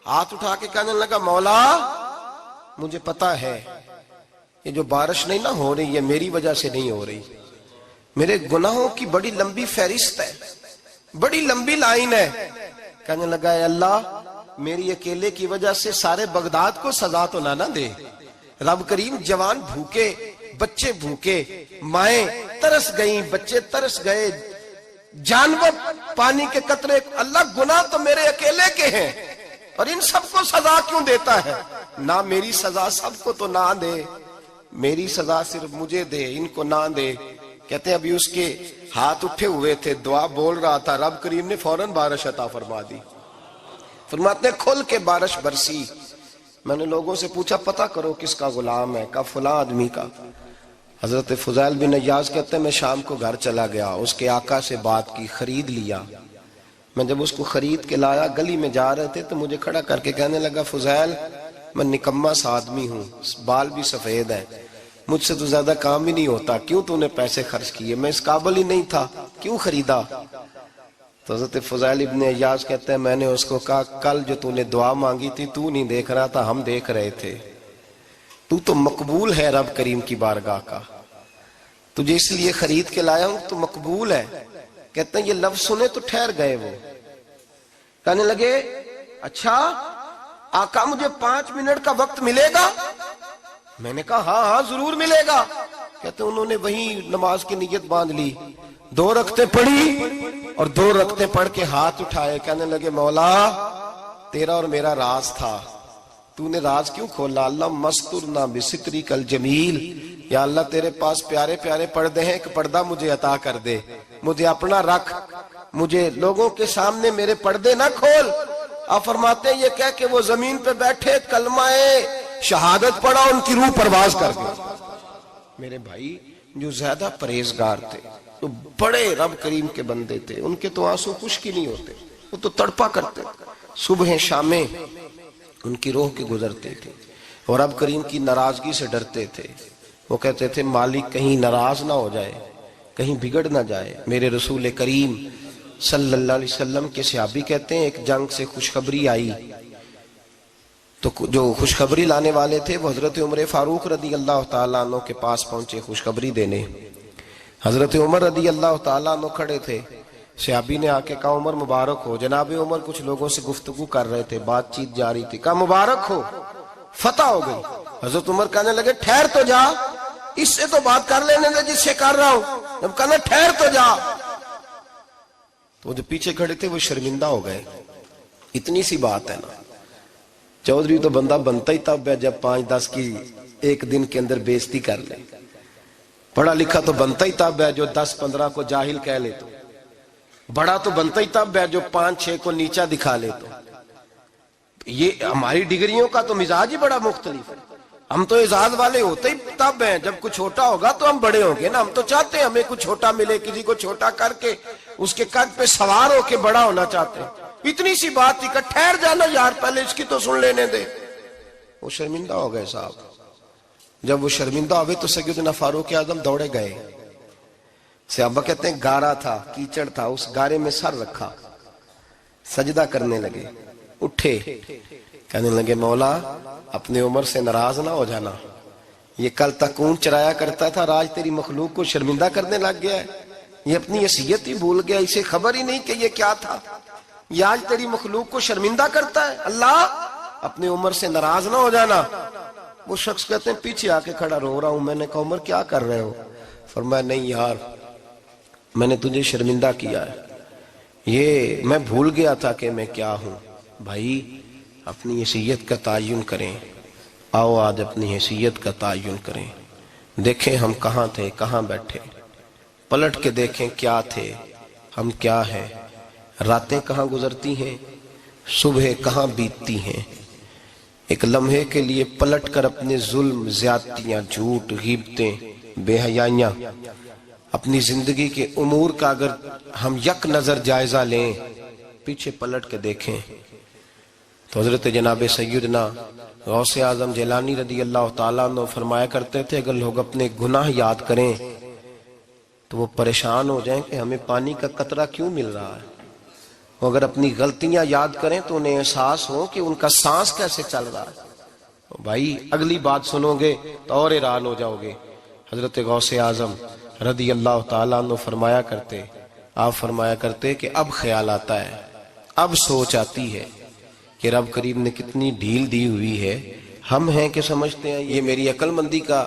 ہاتھ اٹھا کے کہنے لگا مولا مجھے پتا ہے یہ جو بارش نہیں نہ ہو رہی ہے میری وجہ سے نہیں ہو رہی، میرے گناہوں کی بڑی لمبی فہرست ہے، بڑی لمبی لائن ہے۔ کہنے لگا اے اللہ میری اکیلے کی وجہ سے سارے بغداد کو سزا تو نہ دے، رب کریم جوان بھوکے، بچے بھوکے، مائیں ترس گئیں، بچے ترس گئے، جانور پانی کے قطرے، اللہ گناہ تو میرے اکیلے کے ہیں اور ان سب کو سزا کیوں دیتا ہے؟ نہ میری سزا سب کو تو نہ دے، میری سزا صرف مجھے دے، ان کو نہ دے۔ کہتے ہیں ابھی اس کے ہاتھ اٹھے ہوئے تھے، دعا بول رہا تھا، رب کریم نے فوراً بارش عطا فرما دی۔ فرماتے ہیں کھل کے بارش برسی۔ میں نے لوگوں سے پوچھا پتہ کرو کس کا غلام ہے، کہا فلاں آدمی کا۔ حضرت فضیل بن عیاض کہتے ہیں میں شام کو گھر چلا گیا، اس کے آقا سے بات کی، خرید لیا۔ میں جب اس کو خرید کے لایا، گلی میں جا رہے تھے تو مجھے کھڑا کر کے کہنے لگا فضیل میں نکما سا آدمی ہوں، بال بھی سفید ہے، مجھ سے تو زیادہ کام ہی نہیں ہوتا، کیوں تو نے پیسے خرچ کیے؟ میں اس قابل ہی نہیں تھا، کیوں خریدا؟ تو حضرت فضیل ابن عیاض کہتے ہیں میں نے اس کو کہا کل جو تو نے دعا مانگی تھی تو نہیں دیکھ رہا تھا، ہم دیکھ رہے تھے، تو مقبول ہے رب کریم کی بارگاہ کا، تجھے اس لیے خرید کے لایا ہوں تو مقبول ہے۔ کہتے ہیں یہ لفظ سنے تو ٹھہر گئے، وہ کہنے لگے اچھا آقا مجھے 5 منٹ کا وقت ملے گا؟ میں نے کہا ہاں ہاں ضرور ملے گا۔ کہتے ہیں انہوں نے وہیں نماز کی نیت باندھ لی، 2 رکعتیں پڑھی اور 2 رکعتیں پڑھ کے ہاتھ اٹھائے، کہنے لگے مولا تیرا اور میرا راز تھا، تو نے راز کیوں کھولا؟ اللہ مسترنا بستری کل جمیل، یا اللہ تیرے پاس پیارے پیارے پردے ہیں، ایک پردہ مجھے عطا کر دے، مجھے اپنا رکھ، مجھے لوگوں کے سامنے میرے پردے نہ کھول۔ آپ فرماتے ہیں یہ کہہ کہ وہ زمین پہ بیٹھے کلمہ شہادت پڑھا، ان کی روح پرواز کر گئی۔ میرے بھائی جو زیادہ پرہیزگار تھے، جو بڑے رب کریم کے بندے تھے، ان کے تو آنسو خشک ہی نہیں ہوتے، وہ تو تڑپا کرتے، صبح شامیں ان کی روح کے گزرتے تھے اور رب کریم کی ناراضگی سے ڈرتے تھے۔ وہ کہتے تھے مالک کہیں ناراض نہ ہو جائے، کہیں بگڑ نہ جائے۔ میرے رسول کریم صلی اللہ علیہ وسلم کے صحابی کہتے ہیں ایک جنگ سے خوشخبری آئی تو جو خوشخبری لانے والے تھے وہ حضرت عمر فاروق رضی اللہ تعالیٰ عنہ کے پاس پہنچے خوشخبری دینے۔ حضرت عمر رضی اللہ تعالیٰ عنہ کھڑے تھے، صحابی نے آ کے کہا عمر مبارک ہو۔ جناب عمر کچھ لوگوں سے گفتگو کر رہے تھے، بات چیت جاری تھی، کہا مبارک ہو فتح ہو گئی۔ حضرت عمر کہنے لگے ٹھہر تو جا، اس سے تو بات کر لینے دے جس سے کر رہا ہوں۔ جب کہنا ٹھہر تو جا تو جو پیچھے کھڑے تھے وہ شرمندہ ہو گئے، اتنی سی بات ہے نا، چودھری تو بندہ بنتا ہی تب ہے جب 5-10 کی ایک دن کے اندر بےزتی کر لے، پڑھا لکھا تو بنتا ہی تب ہے جو 10-15 کو جاہل کہہ لے، تو بڑا تو بنتا ہی تب ہے جو 5-6 کو نیچا دکھا لے۔ تو یہ ہماری ڈگریوں کا تو مزاج ہی بڑا مختلف ہے، ہم تو اعزاز والے ہوتے ہی تب ہیں جب کچھ چھوٹا ہوگا تو ہم بڑے ہوں گے نا، ہم تو چاہتے ہیں ہمیں کچھ چھوٹا ملے، کسی کو چھوٹا کر کے اس کے قد پہ سوار ہو کے بڑا ہونا چاہتے ہیں۔ اتنی سی بات تھی کہ ٹھہر جانا یار پہلے اس کی تو سن لینے دے۔ وہ شرمندہ ہو گئے صاحب، جب وہ شرمندہ ہوئے تو سیدنا فاروق اعظم دوڑے گئے۔ صحابہ کہتے ہیں گارا تھا، کیچڑ تھا، اس گارے میں سر رکھا، سجدہ کرنے لگے، اٹھے، کہنے لگے مولا اپنے عمر سے ناراض نہ ہو جانا، یہ کل تک اونٹ چرایا کرتا تھا، آج تیری مخلوق کو شرمندہ کرنے لگ گیا ہے، یہ اپنی حیثیت ہی بھول گیا، اسے خبر ہی نہیں کہ یہ کیا تھا۔ یہ آج تیری مخلوق کو شرمندہ کرتا ہے؟ اللہ اپنی عمر سے ناراض نہ ہو جانا۔ وہ شخص کہتے ہیں پیچھے آ کے کھڑا رو رہا ہوں۔ میں نے کہا عمر کیا کر رہے ہو؟ فرمایا نہیں یار، میں نے تجھے شرمندہ کیا ہے، یہ میں بھول گیا تھا کہ میں کیا ہوں۔ بھائی اپنی حیثیت کا تعین کریں، آؤ آج اپنی حیثیت کا تعین کریں، دیکھیں ہم کہاں تھے، کہاں بیٹھے، پلٹ کے دیکھیں کیا تھے ہم، کیا ہیں، راتیں کہاں گزرتی ہیں، صبح کہاں بیتتی ہیں۔ ایک لمحے کے لیے پلٹ کر اپنے ظلم، زیادتیاں، جھوٹ، غیبتیں، بے حیائیاں، اپنی زندگی کے امور کا اگر ہم یک نظر جائزہ لیں، پیچھے پلٹ کے دیکھیں تو حضرت جناب سیدنا غوث اعظم جیلانی رضی اللہ تعالیٰ عنہ فرمایا کرتے تھے اگر لوگ اپنے گناہ یاد کریں تو وہ پریشان ہو جائیں کہ ہمیں پانی کا قطرہ کیوں مل رہا ہے، وہ اگر اپنی غلطیاں یاد کریں تو انہیں احساس ہو کہ ان کا سانس کیسے چل رہا ہے۔ بھائی اگلی بات سنو گے تو اور حیران ہو جاؤ گے۔ حضرت غوث اعظم رضی اللہ تعالیٰ عنہ فرمایا کرتے کہ اب خیال آتا ہے، اب سوچ آتی ہے کہ رب کریم نے کتنی ڈھیل دی ہوئی ہے۔ ہم ہیں کہ سمجھتے ہیں یہ میری عقل مندی کا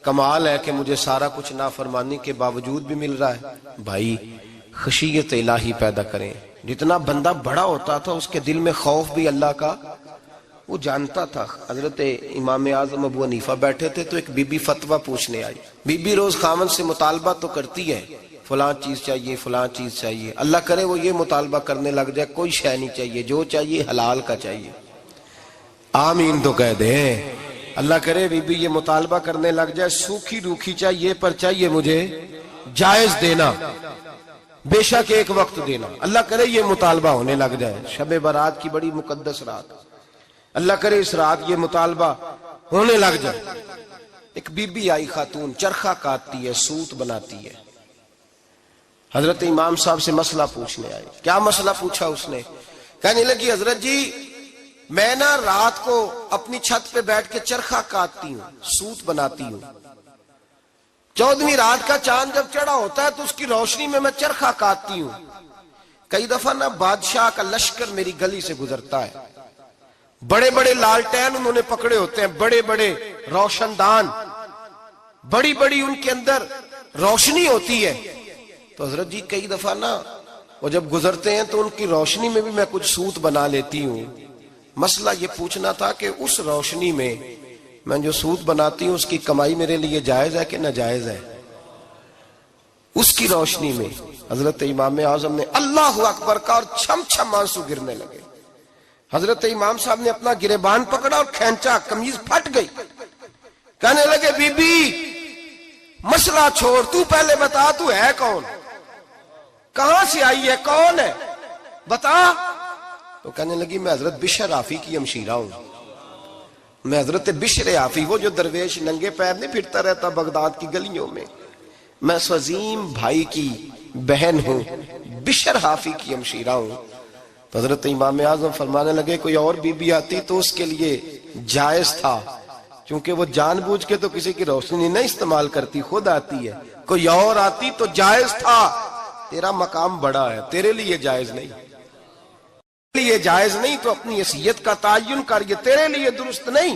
کمال ہے کہ مجھے سارا کچھ نافرمانی کے باوجود بھی مل رہا ہے۔ بھائی خشیت الہی پیدا کریں۔ جتنا بندہ بڑا ہوتا تھا اس کے دل میں خوف بھی اللہ کا وہ جانتا تھا۔ حضرت امام اعظم ابو حنیفہ بیٹھے تھے تو ایک بی بی فتویٰ پوچھنے آئی۔ بی بی روز خاوند سے مطالبہ تو کرتی ہے، فلاں چیز چاہیے، فلاں چیز چاہیے، اللہ کرے وہ یہ مطالبہ کرنے لگ جائے کوئی شے نہیں چاہیے، جو چاہیے حلال کا چاہیے۔ آمین تو کہہ دیں۔ اللہ کرے بی بی یہ مطالبہ کرنے لگ جائے سوکھی روکھی چاہیے پر چاہیے مجھے جائز دینا، بے شک ایک وقت دینا۔ اللہ کرے یہ مطالبہ ہونے لگ جائے، شب برات کی بڑی مقدس رات، اللہ کرے اس رات یہ مطالبہ ہونے لگ جائے۔ ایک بی بی آئی خاتون، چرخہ کاٹتی ہے، سوت بناتی ہے، حضرت امام صاحب سے مسئلہ پوچھنے آئی۔ کیا مسئلہ پوچھا اس نے؟ کہنے لگی حضرت جی میں نا رات کو اپنی چھت پہ بیٹھ کے چرخہ کاٹتی ہوں، سوت بناتی ہوں، 14ویں رات کا چاند جب چڑھا ہوتا ہے تو اس کی روشنی میں چرخہ کاٹتی ہوں۔ کئی دفعہ نا بادشاہ کا لشکر میری گلی سے گزرتا ہے، بڑے بڑے لالٹین انہوں نے پکڑے ہوتے ہیں، بڑے بڑے روشن دان، بڑی بڑی ان کے اندر روشنی ہوتی ہے۔ تو حضرت جی کئی دفعہ نا وہ جب گزرتے ہیں تو ان کی روشنی میں بھی میں کچھ سوت بنا لیتی ہوں۔ مسئلہ یہ پوچھنا تھا کہ اس روشنی میں میں جو سوت بناتی ہوں اس کی کمائی میرے لیے جائز ہے کہ ناجائز ہے؟ اس کی روشنی میں حضرت امام اعظم نے اللہ اکبر کا اور چھم چھم آنسو گرنے لگے۔ حضرت امام صاحب نے اپنا گریبان پکڑا اور کھینچا، قمیض پھٹ گئی۔ کہنے لگے بی بی مسئلہ چھوڑ، تو پہلے بتا تو ہے کون، کہاں سے آئی ہے، کون ہے، بتا۔ تو کہنے لگی میں حضرت بشر آفی کی ہمشیرہ ہوں، میں حضرت بشر آفی، وہ جو درویش ننگے پیر نہیں پھرتا رہتا بغداد کی گلیوں میں، میں اس عظیم بھائی کی بہن ہوں، بشر آفی کی ہمشیرہ ہوں۔ تو حضرت امام اعظم فرمانے لگے کوئی اور بی بی آتی تو اس کے لیے جائز تھا، چونکہ وہ جان بوجھ کے تو کسی کی روشنی نہیں استعمال کرتی، خود آتی ہے، کوئی اور آتی تو جائز تھا، تیرا مقام بڑا ہے، تیرے لیے جائز نہیں، تیرے لیے جائز نہیں، تو اپنی حیثیت کا تعین کر، یہ تیرے لیے درست نہیں۔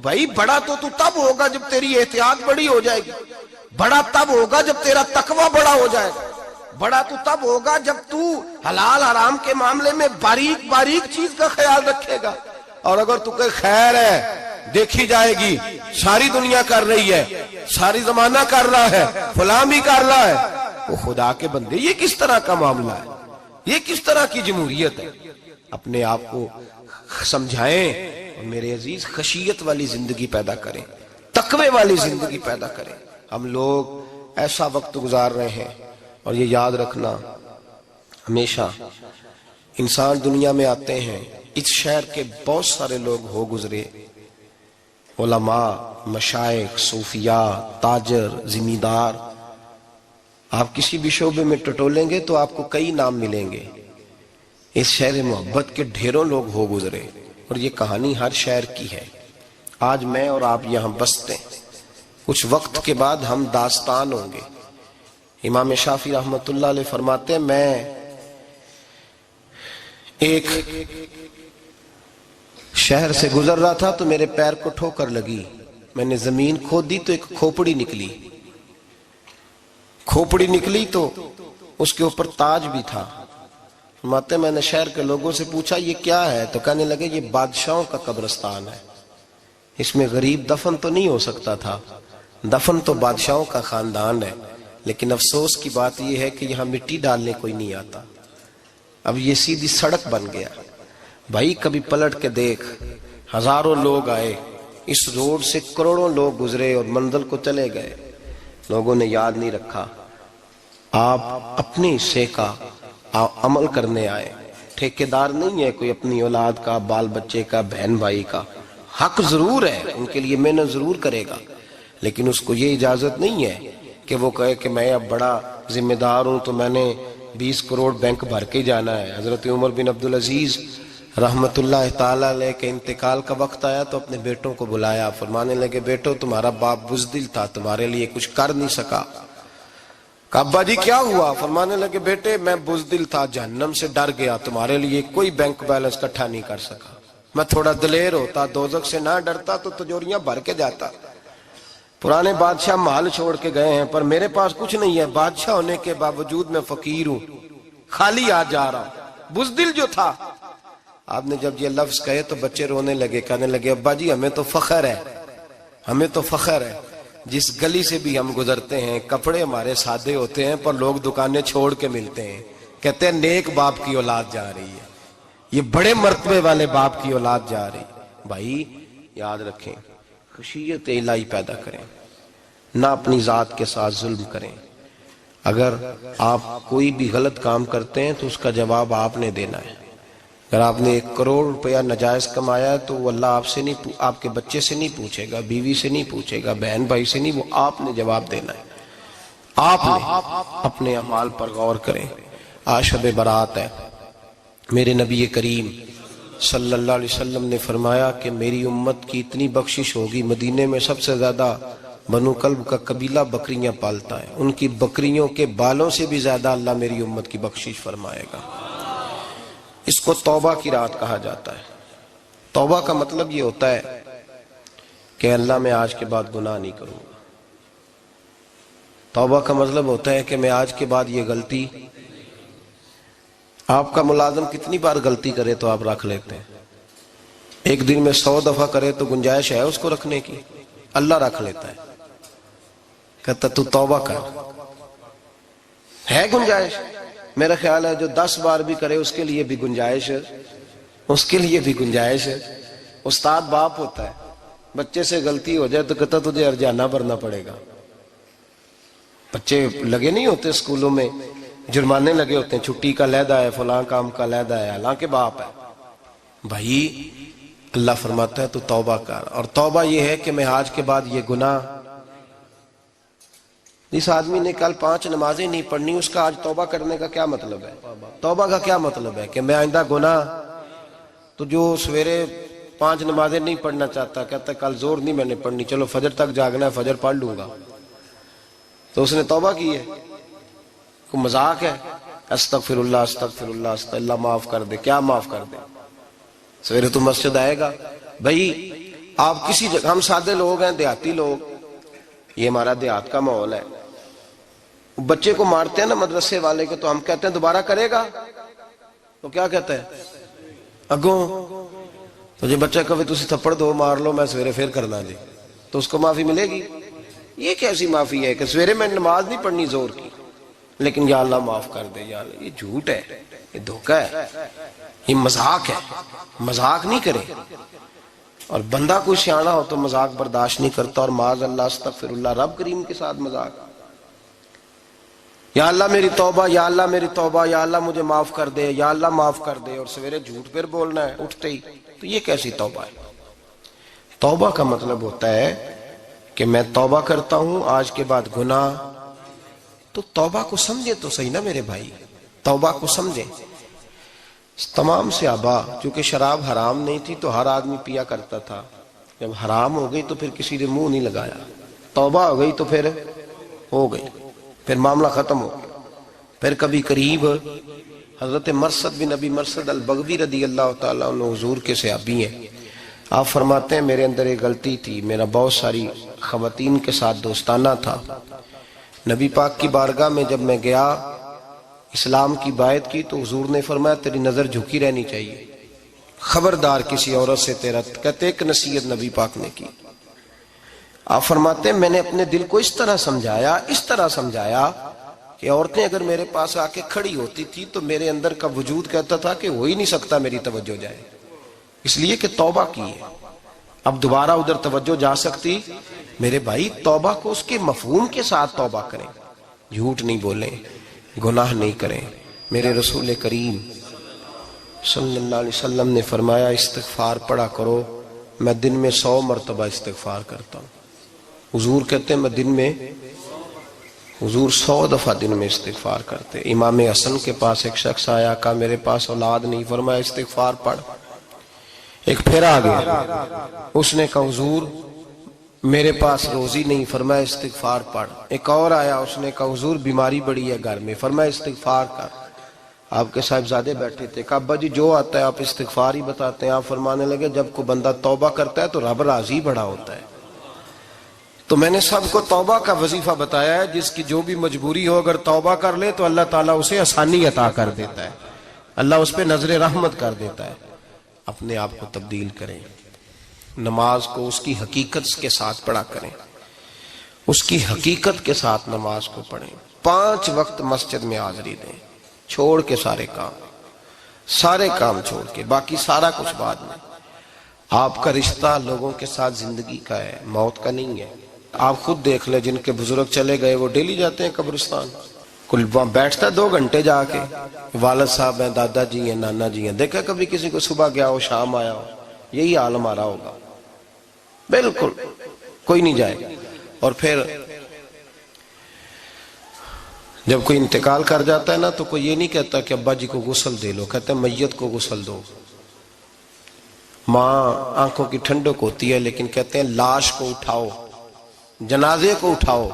بھائی بڑا تو تب ہوگا جب تیری احتیاط بڑی ہو جائے گی، بڑا تب ہوگا جب تیرا تقوی بڑا ہو جائے گا، بڑا تو تب ہوگا جب تو حلال حرام کے معاملے میں باریک باریک چیز کا خیال رکھے گا۔ اور اگر تو کہ خیر ہے دیکھی جائے گی، ساری دنیا کر رہی ہے، ساری زمانہ کر رہا ہے، فلاں بھی کر رہا ہے، وہ خدا کے بندے یہ کس طرح کا معاملہ ہے، یہ کس طرح کی جمہوریت ہے؟ اپنے آپ کو سمجھائیں اور میرے عزیز خشیت والی زندگی پیدا کریں، تقوی والی زندگی پیدا کریں۔ ہم لوگ ایسا وقت گزار رہے ہیں، اور یہ یاد رکھنا ہمیشہ انسان دنیا میں آتے ہیں، اس شہر کے بہت سارے لوگ ہو گزرے، علماء، مشائخ، صوفیاء، تاجر، زمیندار، آپ کسی بھی شعبے میں ٹٹولیں گے تو آپ کو کئی نام ملیں گے۔ اس شہر محبت کے ڈھیروں لوگ ہو گزرے، اور یہ کہانی ہر شہر کی ہے۔ آج میں اور آپ یہاں بستے ہیں، کچھ وقت کے بعد ہم داستان ہوں گے۔ امام شافعی رحمۃ اللہ علیہ فرماتے ہیں میں ایک شہر سے گزر رہا تھا تو میرے پیر کو ٹھوکر لگی، میں نے زمین کھودی تو ایک کھوپڑی نکلی، کھوپڑی نکلی تو اس کے اوپر تاج بھی تھا۔ فرماتے میں نے شہر کے لوگوں سے پوچھا یہ کیا ہے؟ تو کہنے لگے یہ بادشاہوں کا قبرستان ہے، اس میں غریب دفن تو نہیں ہو سکتا تھا، دفن تو بادشاہوں کا خاندان ہے، لیکن افسوس کی بات یہ ہے کہ یہاں مٹی ڈالنے کوئی نہیں آتا، اب یہ سیدھی سڑک بن گیا۔ بھائی کبھی پلٹ کے دیکھ، ہزاروں لوگ آئے، اس روڈ سے کروڑوں لوگ گزرے اور منزل کو چلے گئے، لوگوں نے یاد نہیں رکھا۔ آپ اپنے حصے کا عمل کرنے آئے، ٹھیکیدار نہیں ہے کوئی اپنی اولاد کا، بال بچے کا، بہن بھائی کا۔ حق ضرور ہے، ان کے لیے محنت ضرور کرے گا، لیکن اس کو یہ اجازت نہیں ہے کہ وہ کہے کہ میں اب بڑا ذمہ دار ہوں تو میں نے 20 کروڑ بینک بھر کے جانا ہے۔ حضرت عمر بن عبدالعزیز رحمت اللہ تعالیٰ علیہ کے انتقال کا وقت آیا تو اپنے بیٹوں کو بلایا، فرمانے لگے بیٹو تمہارا باپ بزدل تھا، تمہارے لیے کچھ کر نہیں سکا۔ کہا ابا جی کیا ہوا؟ فرمانے لگے بیٹے میں بزدل تھا، جہنم سے ڈر گیا، تمہارے لیے کوئی بینک بیلنس اکٹھا نہیں کر سکا، میں تھوڑا دلیر ہوتا، دوزخ سے نہ ڈرتا تو تجوریاں بھر کے جاتا۔ پرانے بادشاہ محل چھوڑ کے گئے ہیں پر میرے پاس کچھ نہیں ہے، بادشاہ ہونے کے باوجود میں فقیر ہوں، خالی آ جا رہا ہوں، بزدل جو تھا۔ آپ نے جب یہ لفظ کہے تو بچے رونے لگے، کہنے لگے ابا جی ہمیں تو فخر ہے، ہمیں تو فخر ہے، جس گلی سے بھی ہم گزرتے ہیں کپڑے ہمارے سادے ہوتے ہیں پر لوگ دکانیں چھوڑ کے ملتے ہیں، کہتے ہیں نیک باپ کی اولاد جا رہی ہے، یہ بڑے مرتبے والے باپ کی اولاد جا رہی ہے۔ بھائی یاد رکھیں، خشیت الہی پیدا کریں، نہ اپنی ذات کے ساتھ ظلم کریں۔ اگر آپ کوئی بھی غلط کام کرتے ہیں تو اس کا جواب آپ نے دینا ہے۔ اگر آپ نے 1 کروڑ روپیہ ناجائز کمایا ہے تو وہ اللہ آپ سے نہیں، آپ کے بچے سے نہیں پوچھے گا، بیوی سے نہیں پوچھے گا، بہن بھائی سے نہیں، وہ آپ نے جواب دینا ہے۔ آپ نے اپنے اعمال پر غور کریں۔ آج شب برات ہے، میرے نبی کریم صلی اللہ علیہ وسلم نے فرمایا کہ میری امت کی اتنی بخشش ہوگی، مدینے میں سب سے زیادہ بنو کلب کا قبیلہ بکریاں پالتا ہے، ان کی بکریوں کے بالوں سے بھی زیادہ اللہ میری امت کی بخشش فرمائے گا۔ اس کو توبہ کی رات کہا جاتا ہے۔ توبہ کا مطلب یہ ہوتا ہے کہ اللہ میں آج کے بعد گناہ نہیں کروں گا۔ توبہ کا مطلب ہوتا ہے کہ میں آج کے بعد یہ غلطی، آپ کا ملازم کتنی بار غلطی کرے تو آپ رکھ لیتے ہیں؟ ایک دن میں 100 دفعہ کرے تو گنجائش ہے اس کو رکھنے کی؟ اللہ رکھ لیتا ہے، کہتا تو توبہ کر، ہے گنجائش؟ میرا خیال ہے جو 10 بار بھی کرے اس کے لیے بھی گنجائش ہے، اس کے لیے بھی گنجائش ہے۔ استاد باپ ہوتا ہے، بچے سے غلطی ہو جائے تو کہتا تجھے ارجانہ بھرنا پڑے گا۔ بچے لگے نہیں ہوتے اسکولوں میں، جرمانے لگے ہوتے ہیں، چھٹی کا لیدا ہے، فلاں کام کا لیدا ہے، حالانکہ باپ ہے۔ بھائی اللہ فرماتا ہے تو توبہ کر، اور توبہ یہ ہے کہ میں آج کے بعد یہ گناہ، جس آدمی نے کل 5 نمازیں نہیں پڑھنی اس کا آج توبہ کرنے کا کیا مطلب ہے؟ توبہ کا کیا مطلب ہے کہ میں آئندہ گناہ، تو جو سویرے 5 نمازیں نہیں پڑھنا چاہتا کہتا ہے کل زور نہیں میں نے پڑھنی، چلو فجر تک جاگنا ہے فجر پڑھ لوں گا، تو اس نے توبہ کی ہے؟ کوئی مذاق ہے؟ استغفر اللہ استغفر اللہ استغفر اللہ، معاف کر دے، کیا معاف کر دے؟ سویرے تو مسجد آئے گا۔ بھائی آپ کسی جگہ، ہم سادے لوگ ہیں، دیہاتی لوگ، یہ ہمارا دیہات کا ماحول ہے، بچے کو مارتے ہیں نا مدرسے والے کو تو ہم کہتے ہیں دوبارہ کرے گا، تو کیا کہتا ہے اگوں، تو جو بچہ کبھی تسی تھپڑ دو مار لو میں سویرے پھر کرنا جی، تو اس کو معافی ملے گی؟ یہ کیسی معافی ہے کہ سویرے میں نماز نہیں پڑھنی زور کی لیکن یا اللہ معاف کر دے، یا اللہ، یہ جھوٹ ہے، یہ دھوکہ ہے، یہ مذاق ہے، مذاق نہیں کرے۔ اور بندہ کوئی سیاںا ہو تو مذاق برداشت نہیں کرتا، اور معاذ اللہ استغفر اللہ، رب کریم کے ساتھ مذاق، یا اللہ میری توبہ، یا اللہ میری توبہ، یا اللہ مجھے معاف کر دے، یا اللہ معاف کر دے، اور سویرے جھوٹ پھر بولنا ہے اٹھتے ہی، تو یہ کیسی توبہ ہے؟ توبہ کا مطلب ہوتا ہے کہ میں توبہ کرتا ہوں آج کے بعد گناہ، تو توبہ کو سمجھے تو صحیح نا میرے بھائی، توبہ کو سمجھے۔ تمام صحابہ، چونکہ شراب حرام نہیں تھی تو ہر آدمی پیا کرتا تھا، جب حرام ہو گئی تو پھر کسی نے منہ نہیں لگایا، توبہ ہو گئی تو پھر ہو گئی، پھر معاملہ ختم ہو گیا، پھر کبھی قریب حضرت مرثد بن ابی مرثد البغوی رضی اللہ تعالیٰ عنہ حضور کے صحابی ہیں. آپ فرماتے ہیں میرے اندر ایک غلطی تھی، میرا بہت ساری خواتین کے ساتھ دوستانہ تھا. نبی پاک کی بارگاہ میں جب میں گیا اسلام کی بائعت کی تو حضور نے فرمایا تیری نظر جھکی رہنی چاہیے، خبردار کسی عورت سے تیرا. کہتے ایک نصیحت نبی پاک نے کی. آپ فرماتے ہیں میں نے اپنے دل کو اس طرح سمجھایا کہ عورتیں اگر میرے پاس آ کے کھڑی ہوتی تھی تو میرے اندر کا وجود کہتا تھا کہ ہو ہی نہیں سکتا میری توجہ جائے، اس لیے کہ توبہ کی ہے، اب دوبارہ ادھر توجہ جا سکتی. میرے بھائی توبہ کو اس کے مفہوم کے ساتھ توبہ کریں، جھوٹ نہیں بولیں، گناہ نہیں کریں. میرے رسول کریم صلی اللہ علیہ وسلم نے فرمایا استغفار پڑھا کرو، میں دن میں 100 مرتبہ استغفار کرتا ہوں. حضور کہتے ہیں میں دن میں 100 دفعہ دن میں استغفار کرتے. امام حسن کے پاس ایک شخص آیا، کہا میرے پاس اولاد نہیں، فرمایا استغفار پڑھ. ایک پھر آ گیا، اس نے کہا حضور میرے پاس روزی نہیں، فرمایا استغفار پڑھ. ایک اور آیا، اس نے کہا حضور بیماری بڑی ہے گھر میں، فرمایا استغفار کر. آپ کے صاحبزادے بیٹھے تھے، کہا ابا جی جو آتا ہے آپ استغفار ہی بتاتے ہیں. آپ فرمانے لگے جب کوئی بندہ توبہ کرتا ہے تو رب راضی بڑا ہوتا ہے. تو میں نے سب کو توبہ کا وظیفہ بتایا ہے، جس کی جو بھی مجبوری ہو اگر توبہ کر لے تو اللہ تعالیٰ اسے آسانی عطا کر دیتا ہے، اللہ اس پہ نظر رحمت کر دیتا ہے. اپنے آپ کو تبدیل کریں، نماز کو اس کی حقیقت کے ساتھ پڑھا کریں، اس کی حقیقت کے ساتھ نماز کو پڑھیں. 5 وقت مسجد میں حاضری دیں، چھوڑ کے سارے کام چھوڑ کے، باقی سارا کچھ بعد میں. آپ کا رشتہ لوگوں کے ساتھ زندگی کا ہے، موت کا نہیں ہے. آپ خود دیکھ لیں جن کے بزرگ چلے گئے وہ ڈیلی جاتے ہیں قبرستان، کل وہاں بیٹھتا ہے 2 گھنٹے جا کے، والد صاحب ہیں، دادا جی ہیں، نانا جی ہیں. دیکھا کبھی کسی کو صبح گیا ہو شام آیا ہو؟ یہی حال ہمارا ہوگا، بالکل کوئی نہیں جائے. اور پھر جب کوئی انتقال کر جاتا ہے نا تو کوئی یہ نہیں کہتا کہ ابا جی کو غسل دے لو، کہتے ہیں میت کو غسل دو. ماں آنکھوں کی ٹھنڈک ہوتی ہے لیکن کہتے ہیں لاش کو اٹھاؤ، جنازے کو اٹھاؤ.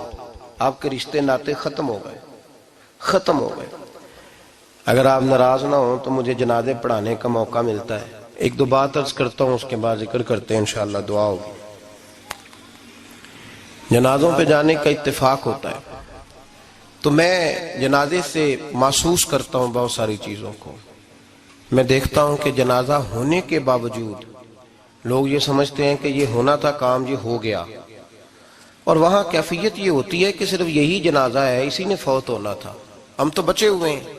آپ کے رشتے ناطے ختم ہو گئے. اگر آپ ناراض نہ ہوں تو مجھے جنازے پڑھانے کا موقع ملتا ہے. 1-2 بات عرض کرتا ہوں، اس کے بعد ذکر کرتے ہیں، انشاءاللہ دعا ہوگی. جنازوں پہ جانے کا اتفاق ہوتا ہے تو میں جنازے سے محسوس کرتا ہوں بہت ساری چیزوں کو. میں دیکھتا ہوں کہ جنازہ ہونے کے باوجود لوگ یہ سمجھتے ہیں کہ یہ ہونا تھا کام، یہ ہو گیا. اور وہاں کیفیت یہ ہوتی ہے کہ صرف یہی جنازہ ہے، اسی نے فوت ہونا تھا، ہم تو بچے ہوئے ہیں.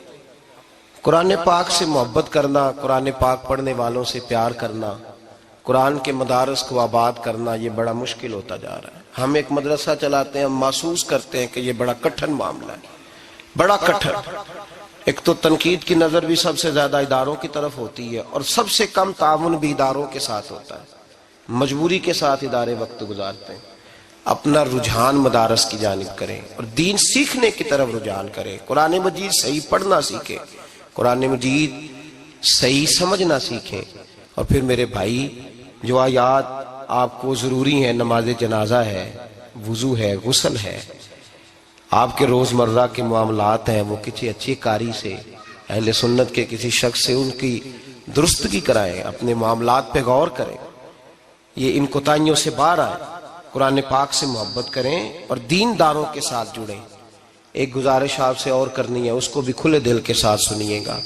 قرآن پاک سے محبت کرنا، قرآن پاک پڑھنے والوں سے پیار کرنا، قرآن کے مدارس کو آباد کرنا، یہ بڑا مشکل ہوتا جا رہا ہے. ہم ایک مدرسہ چلاتے ہیں، ہم محسوس کرتے ہیں کہ یہ بڑا کٹھن معاملہ ہے، بڑا کٹھن. ایک تو تنقید کی نظر بھی سب سے زیادہ اداروں کی طرف ہوتی ہے اور سب سے کم تعاون بھی اداروں کے ساتھ ہوتا ہے. مجبوری کے ساتھ ادارے وقت گزارتے ہیں. اپنا رجحان مدارس کی جانب کریں اور دین سیکھنے کی طرف رجحان کریں. قرآن مجید صحیح پڑھنا سیکھیں، قرآن مجید صحیح سمجھنا سیکھیں. اور پھر میرے بھائی جو آیات آپ کو ضروری ہیں، نماز جنازہ ہے، وضو ہے، غسل ہے، آپ کے روزمرہ کے معاملات ہیں، وہ کسی اچھی قاری سے، اہل سنت کے کسی شخص سے ان کی درستگی کرائیں، اپنے معاملات پہ غور کریں، یہ ان کوتاہیوں سے باہر آئیں، قرآن پاک سے محبت کریں اور دینداروں کے ساتھ جڑیں. ایک گزارش آپ سے اور کرنی ہے، اس کو بھی کھلے دل کے ساتھ سنیے گا،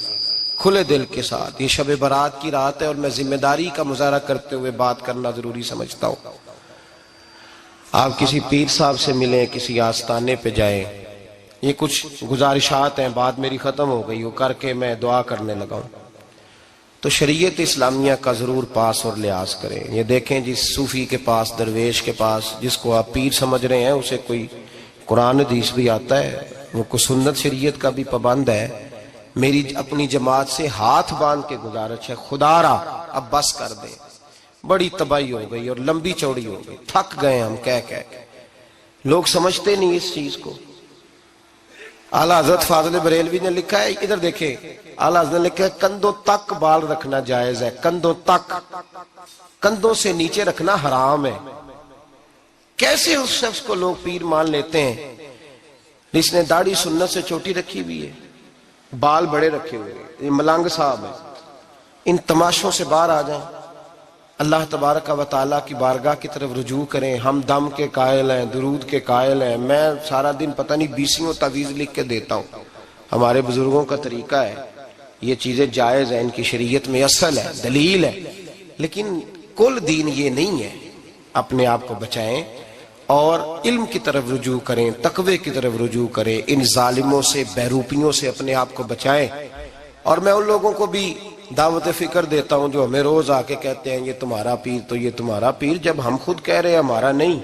کھلے دل کے ساتھ. یہ شب برات کی رات ہے اور میں ذمہ داری کا مظاہرہ کرتے ہوئے بات کرنا ضروری سمجھتا ہوں. آپ کسی پیر صاحب سے ملیں، کسی آستانے پہ جائیں، یہ کچھ گزارشات ہیں، بات میری ختم ہو گئی وہ کر کے میں دعا کرنے لگا ہوں. تو شریعت اسلامیہ کا ضرور پاس اور لحاظ کریں. یہ دیکھیں جس صوفی کے پاس، درویش کے پاس، جس کو آپ پیر سمجھ رہے ہیں، اسے کوئی قرآن حدیث بھی آتا ہے، وہ کوئی سنت شریعت کا بھی پابند ہے. میری اپنی جماعت سے ہاتھ باندھ کے گزارش ہے، خدا را اب بس کر دیں، بڑی تباہی ہو گئی اور لمبی چوڑی ہو گئی، تھک گئے ہم کہہ کے. لوگ سمجھتے نہیں اس چیز کو. اعلیٰ حضرت فاضل بریلوی نے لکھا ہے، ادھر دیکھیں، اعلیٰ حضرت نے لکھا ہے کندھوں تک بال رکھنا جائز ہے، کندھوں تک، کندھوں سے نیچے رکھنا حرام ہے. کیسے اس شخص کو لوگ پیر مان لیتے ہیں جس نے داڑھی سنت سے چھوٹی رکھی ہوئی ہے؟ بال بڑے رکھے ہوئے، یہ ملنگ صاحب ہے، ان تماشوں سے باہر آ جائیں، اللہ تبارک و تعالیٰ کی بارگاہ کی طرف رجوع کریں۔ ہم دم کے قائل ہیں، درود کے قائل ہیں، میں سارا دن پتہ نہیں 20 تعویذ لکھ کے دیتا ہوں، ہمارے بزرگوں کا طریقہ ہے، یہ چیزیں جائز ہیں، ان کی شریعت میں اصل ہے، دلیل ہے، لیکن کل دین یہ نہیں ہے۔ اپنے آپ کو بچائیں اور علم کی طرف رجوع کریں، تقوی کی طرف رجوع کریں، ان ظالموں سے، بہروپیوں سے اپنے آپ کو بچائیں۔ اور میں ان لوگوں کو بھی دعوت فکر دیتا ہوں جو ہمیں روز آ کے کہتے ہیں یہ تمہارا پیر تو یہ تمہارا پیر، جب ہم خود کہہ رہے ہیں ہمارا نہیں،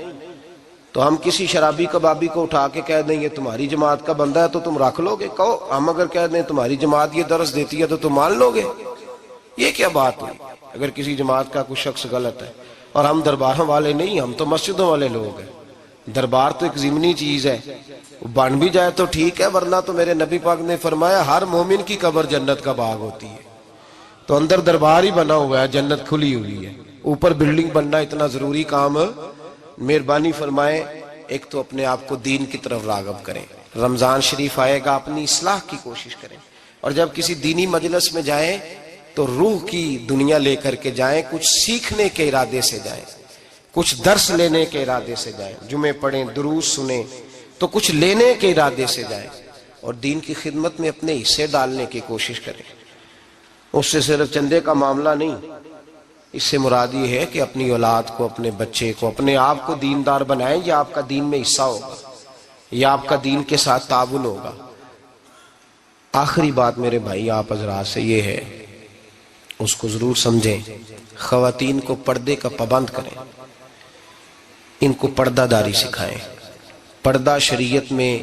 تو ہم کسی شرابی کبابی کو اٹھا کے کہہ دیں یہ تمہاری جماعت کا بندہ ہے تو تم رکھ لو گے؟ کہو ہم اگر کہہ دیں تمہاری جماعت یہ درس دیتی ہے تو تم مان لو گے؟ یہ کیا بات ہوئی؟ اگر کسی جماعت کا کوئی شخص غلط ہے، اور ہم درباروں والے نہیں، ہم تو مسجدوں والے لوگ ہیں، دربار تو ایک ضمنی چیز ہے، بن بھی جائے تو ٹھیک ہے، ورنہ تو میرے نبی پاک نے فرمایا ہر مومن کی قبر جنت کا باغ ہوتی ہے، تو اندر دربار ہی بنا ہوا ہے، جنت کھلی ہوئی ہے، اوپر بلڈنگ بننا اتنا ضروری کام؟ مہربانی فرمائیں ایک تو اپنے آپ کو دین کی طرف راغب کریں، رمضان شریف آئے گا اپنی اصلاح کی کوشش کریں، اور جب کسی دینی مجلس میں جائیں تو روح کی دنیا لے کر کے جائیں، کچھ سیکھنے کے ارادے سے جائیں، کچھ درس لینے کے ارادے سے جائیں، جمعے پڑھیں، دروس سنیں، تو کچھ لینے کے ارادے سے جائیں، اور دین کی خدمت میں اپنے حصے ڈالنے کی کوشش کریں۔ اس سے صرف چندے کا معاملہ نہیں، اس سے مراد یہ ہے کہ اپنی اولاد کو، اپنے بچے کو، اپنے آپ کو دیندار بنائیں، یہ آپ کا دین میں حصہ ہوگا، یہ آپ کا دین کے ساتھ تعاون ہوگا۔ آخری بات میرے بھائی آپ حضرات سے یہ ہے، اس کو ضرور سمجھیں، خواتین کو پردے کا پابند کریں، ان کو پردہ داری سکھائیں، پردہ شریعت میں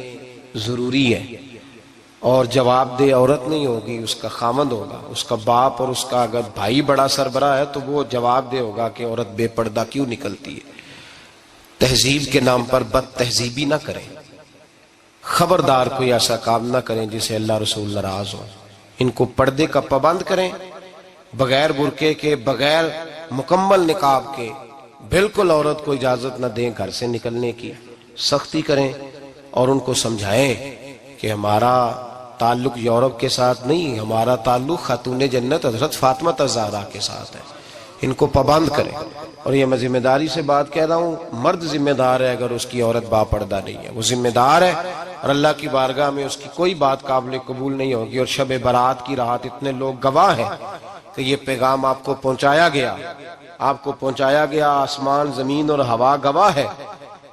ضروری ہے، اور جواب دہ عورت نہیں ہوگی، اس کا خامند ہوگا، اس کا باپ، اور اس کا اگر بھائی بڑا سربراہ ہے تو وہ جواب دہ ہوگا کہ عورت بے پردہ کیوں نکلتی ہے۔ تہذیب کے نام پر بد تہذیبی نہ کریں، خبردار کوئی ایسا کام نہ کریں جسے اللہ رسول ناراض ہو، ان کو پردے کا پابند کریں، بغیر برقعے کے، بغیر مکمل نقاب کے، بالکل عورت کو اجازت نہ دیں گھر سے نکلنے کی، سختی کریں، اور ان کو سمجھائیں کہ ہمارا تعلق یورپ کے ساتھ نہیں، ہمارا تعلق خاتون جنت حضرت فاطمہ الزہرا کے ساتھ ہے، ان کو پابند کریں۔ اور یہ میں ذمہ داری سے بات کہہ رہا ہوں، مرد ذمہ دار ہے اگر اس کی عورت با پردہ نہیں ہے، وہ ذمہ دار ہے، اور اللہ کی بارگاہ میں اس کی کوئی بات قابل قبول نہیں ہوگی۔ اور شب برات کی رات اتنے لوگ گواہ ہیں کہ یہ پیغام آپ کو پہنچایا گیا، آپ کو پہنچایا گیا، آسمان زمین اور ہوا گواہ ہے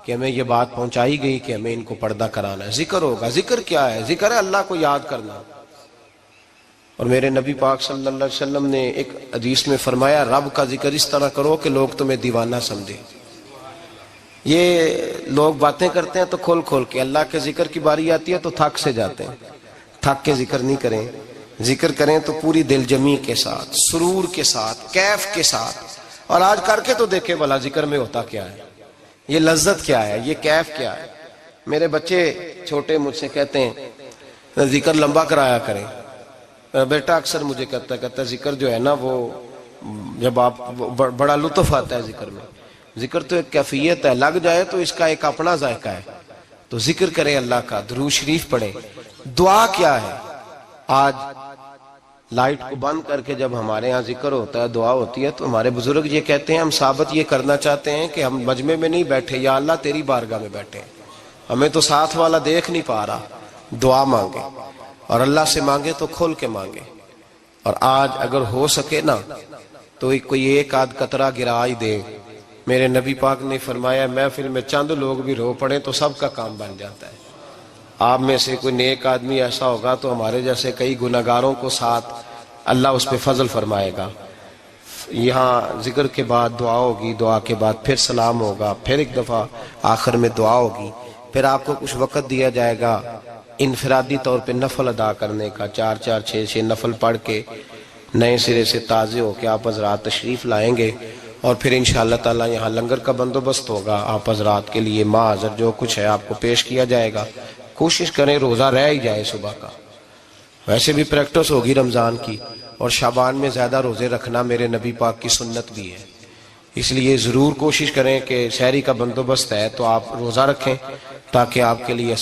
کہ ہمیں یہ بات پہنچائی گئی کہ ہمیں ان کو پردہ کرانا ہے۔ ذکر ہوگا، ذکر کیا ہے؟ ذکر ہے اللہ کو یاد کرنا۔ اور میرے نبی پاک صلی اللہ علیہ وسلم نے ایک حدیث میں فرمایا رب کا ذکر اس طرح کرو کہ لوگ تمہیں دیوانہ سمجھیں۔ یہ لوگ باتیں کرتے ہیں تو کھول کھول کے، اللہ کے ذکر کی باری آتی ہے تو تھک سے جاتے ہیں، تھک کے ذکر نہیں کریں، ذکر کریں تو پوری دل جمی کے ساتھ، سرور کے ساتھ، کیف کے ساتھ۔ اور آج کر کے تو دیکھیں بھلا ذکر میں ہوتا کیا ہے، یہ لذت کیا ہے، یہ کیف کیا ہے۔ میرے بچے چھوٹے مجھ سے کہتے ہیں ذکر لمبا کرایا کریں، بیٹا اکثر مجھے کہتا ہے ذکر جو ہے نا وہ جب آپ بڑا لطف آتا ہے ذکر میں، ذکر تو ایک کیفیت ہے، لگ جائے تو اس کا ایک اپنا ذائقہ ہے، تو ذکر کریں اللہ کا، درود شریف پڑھیں۔ دعا کیا ہے؟ آج لائٹ کو بند کر کے جب ہمارے ہاں ذکر ہوتا ہے، دعا ہوتی ہے، تو ہمارے بزرگ یہ کہتے ہیں ہم ثابت یہ کرنا چاہتے ہیں کہ ہم مجمع میں نہیں بیٹھے، یا اللہ تیری بارگاہ میں بیٹھے ہیں، ہمیں تو ساتھ والا دیکھ نہیں پا رہا، دعا مانگے، اور اللہ سے مانگے تو کھول کے مانگے۔ اور آج اگر ہو سکے نا تو کوئی ایک آدھ قطرہ گرا ہی دے۔ میرے نبی پاک نے فرمایا محفل میں چند لوگ بھی رو پڑیں تو سب کا کام بن جاتا ہے۔ آپ میں سے کوئی نیک آدمی ایسا ہوگا تو ہمارے جیسے کئی گناہگاروں کو ساتھ اللہ اس پہ فضل فرمائے گا۔ یہاں ذکر کے بعد دعا ہوگی، دعا کے بعد پھر سلام ہوگا، پھر ایک دفعہ آخر میں دعا ہوگی، پھر آپ کو کچھ وقت دیا جائے گا انفرادی طور پہ نفل ادا کرنے کا، 4 6 نفل پڑھ کے نئے سرے سے تازے ہو کے آپ حضرات تشریف لائیں گے، اور پھر انشاءاللہ تعالی یہاں لنگر کا بندوبست ہوگا، آپ حضرات کے لیے ماں حضر جو کچھ ہے آپ کو پیش کیا جائے گا۔ کوشش کریں روزہ رہ ہی جائے صبح کا، ویسے بھی پریکٹس ہوگی رمضان کی، اور شعبان میں زیادہ روزے رکھنا میرے نبی پاک کی سنت بھی ہے، اس لیے ضرور کوشش کریں کہ شہری کا بندوبست ہے تو آپ روزہ رکھیں تاکہ آپ کے لیے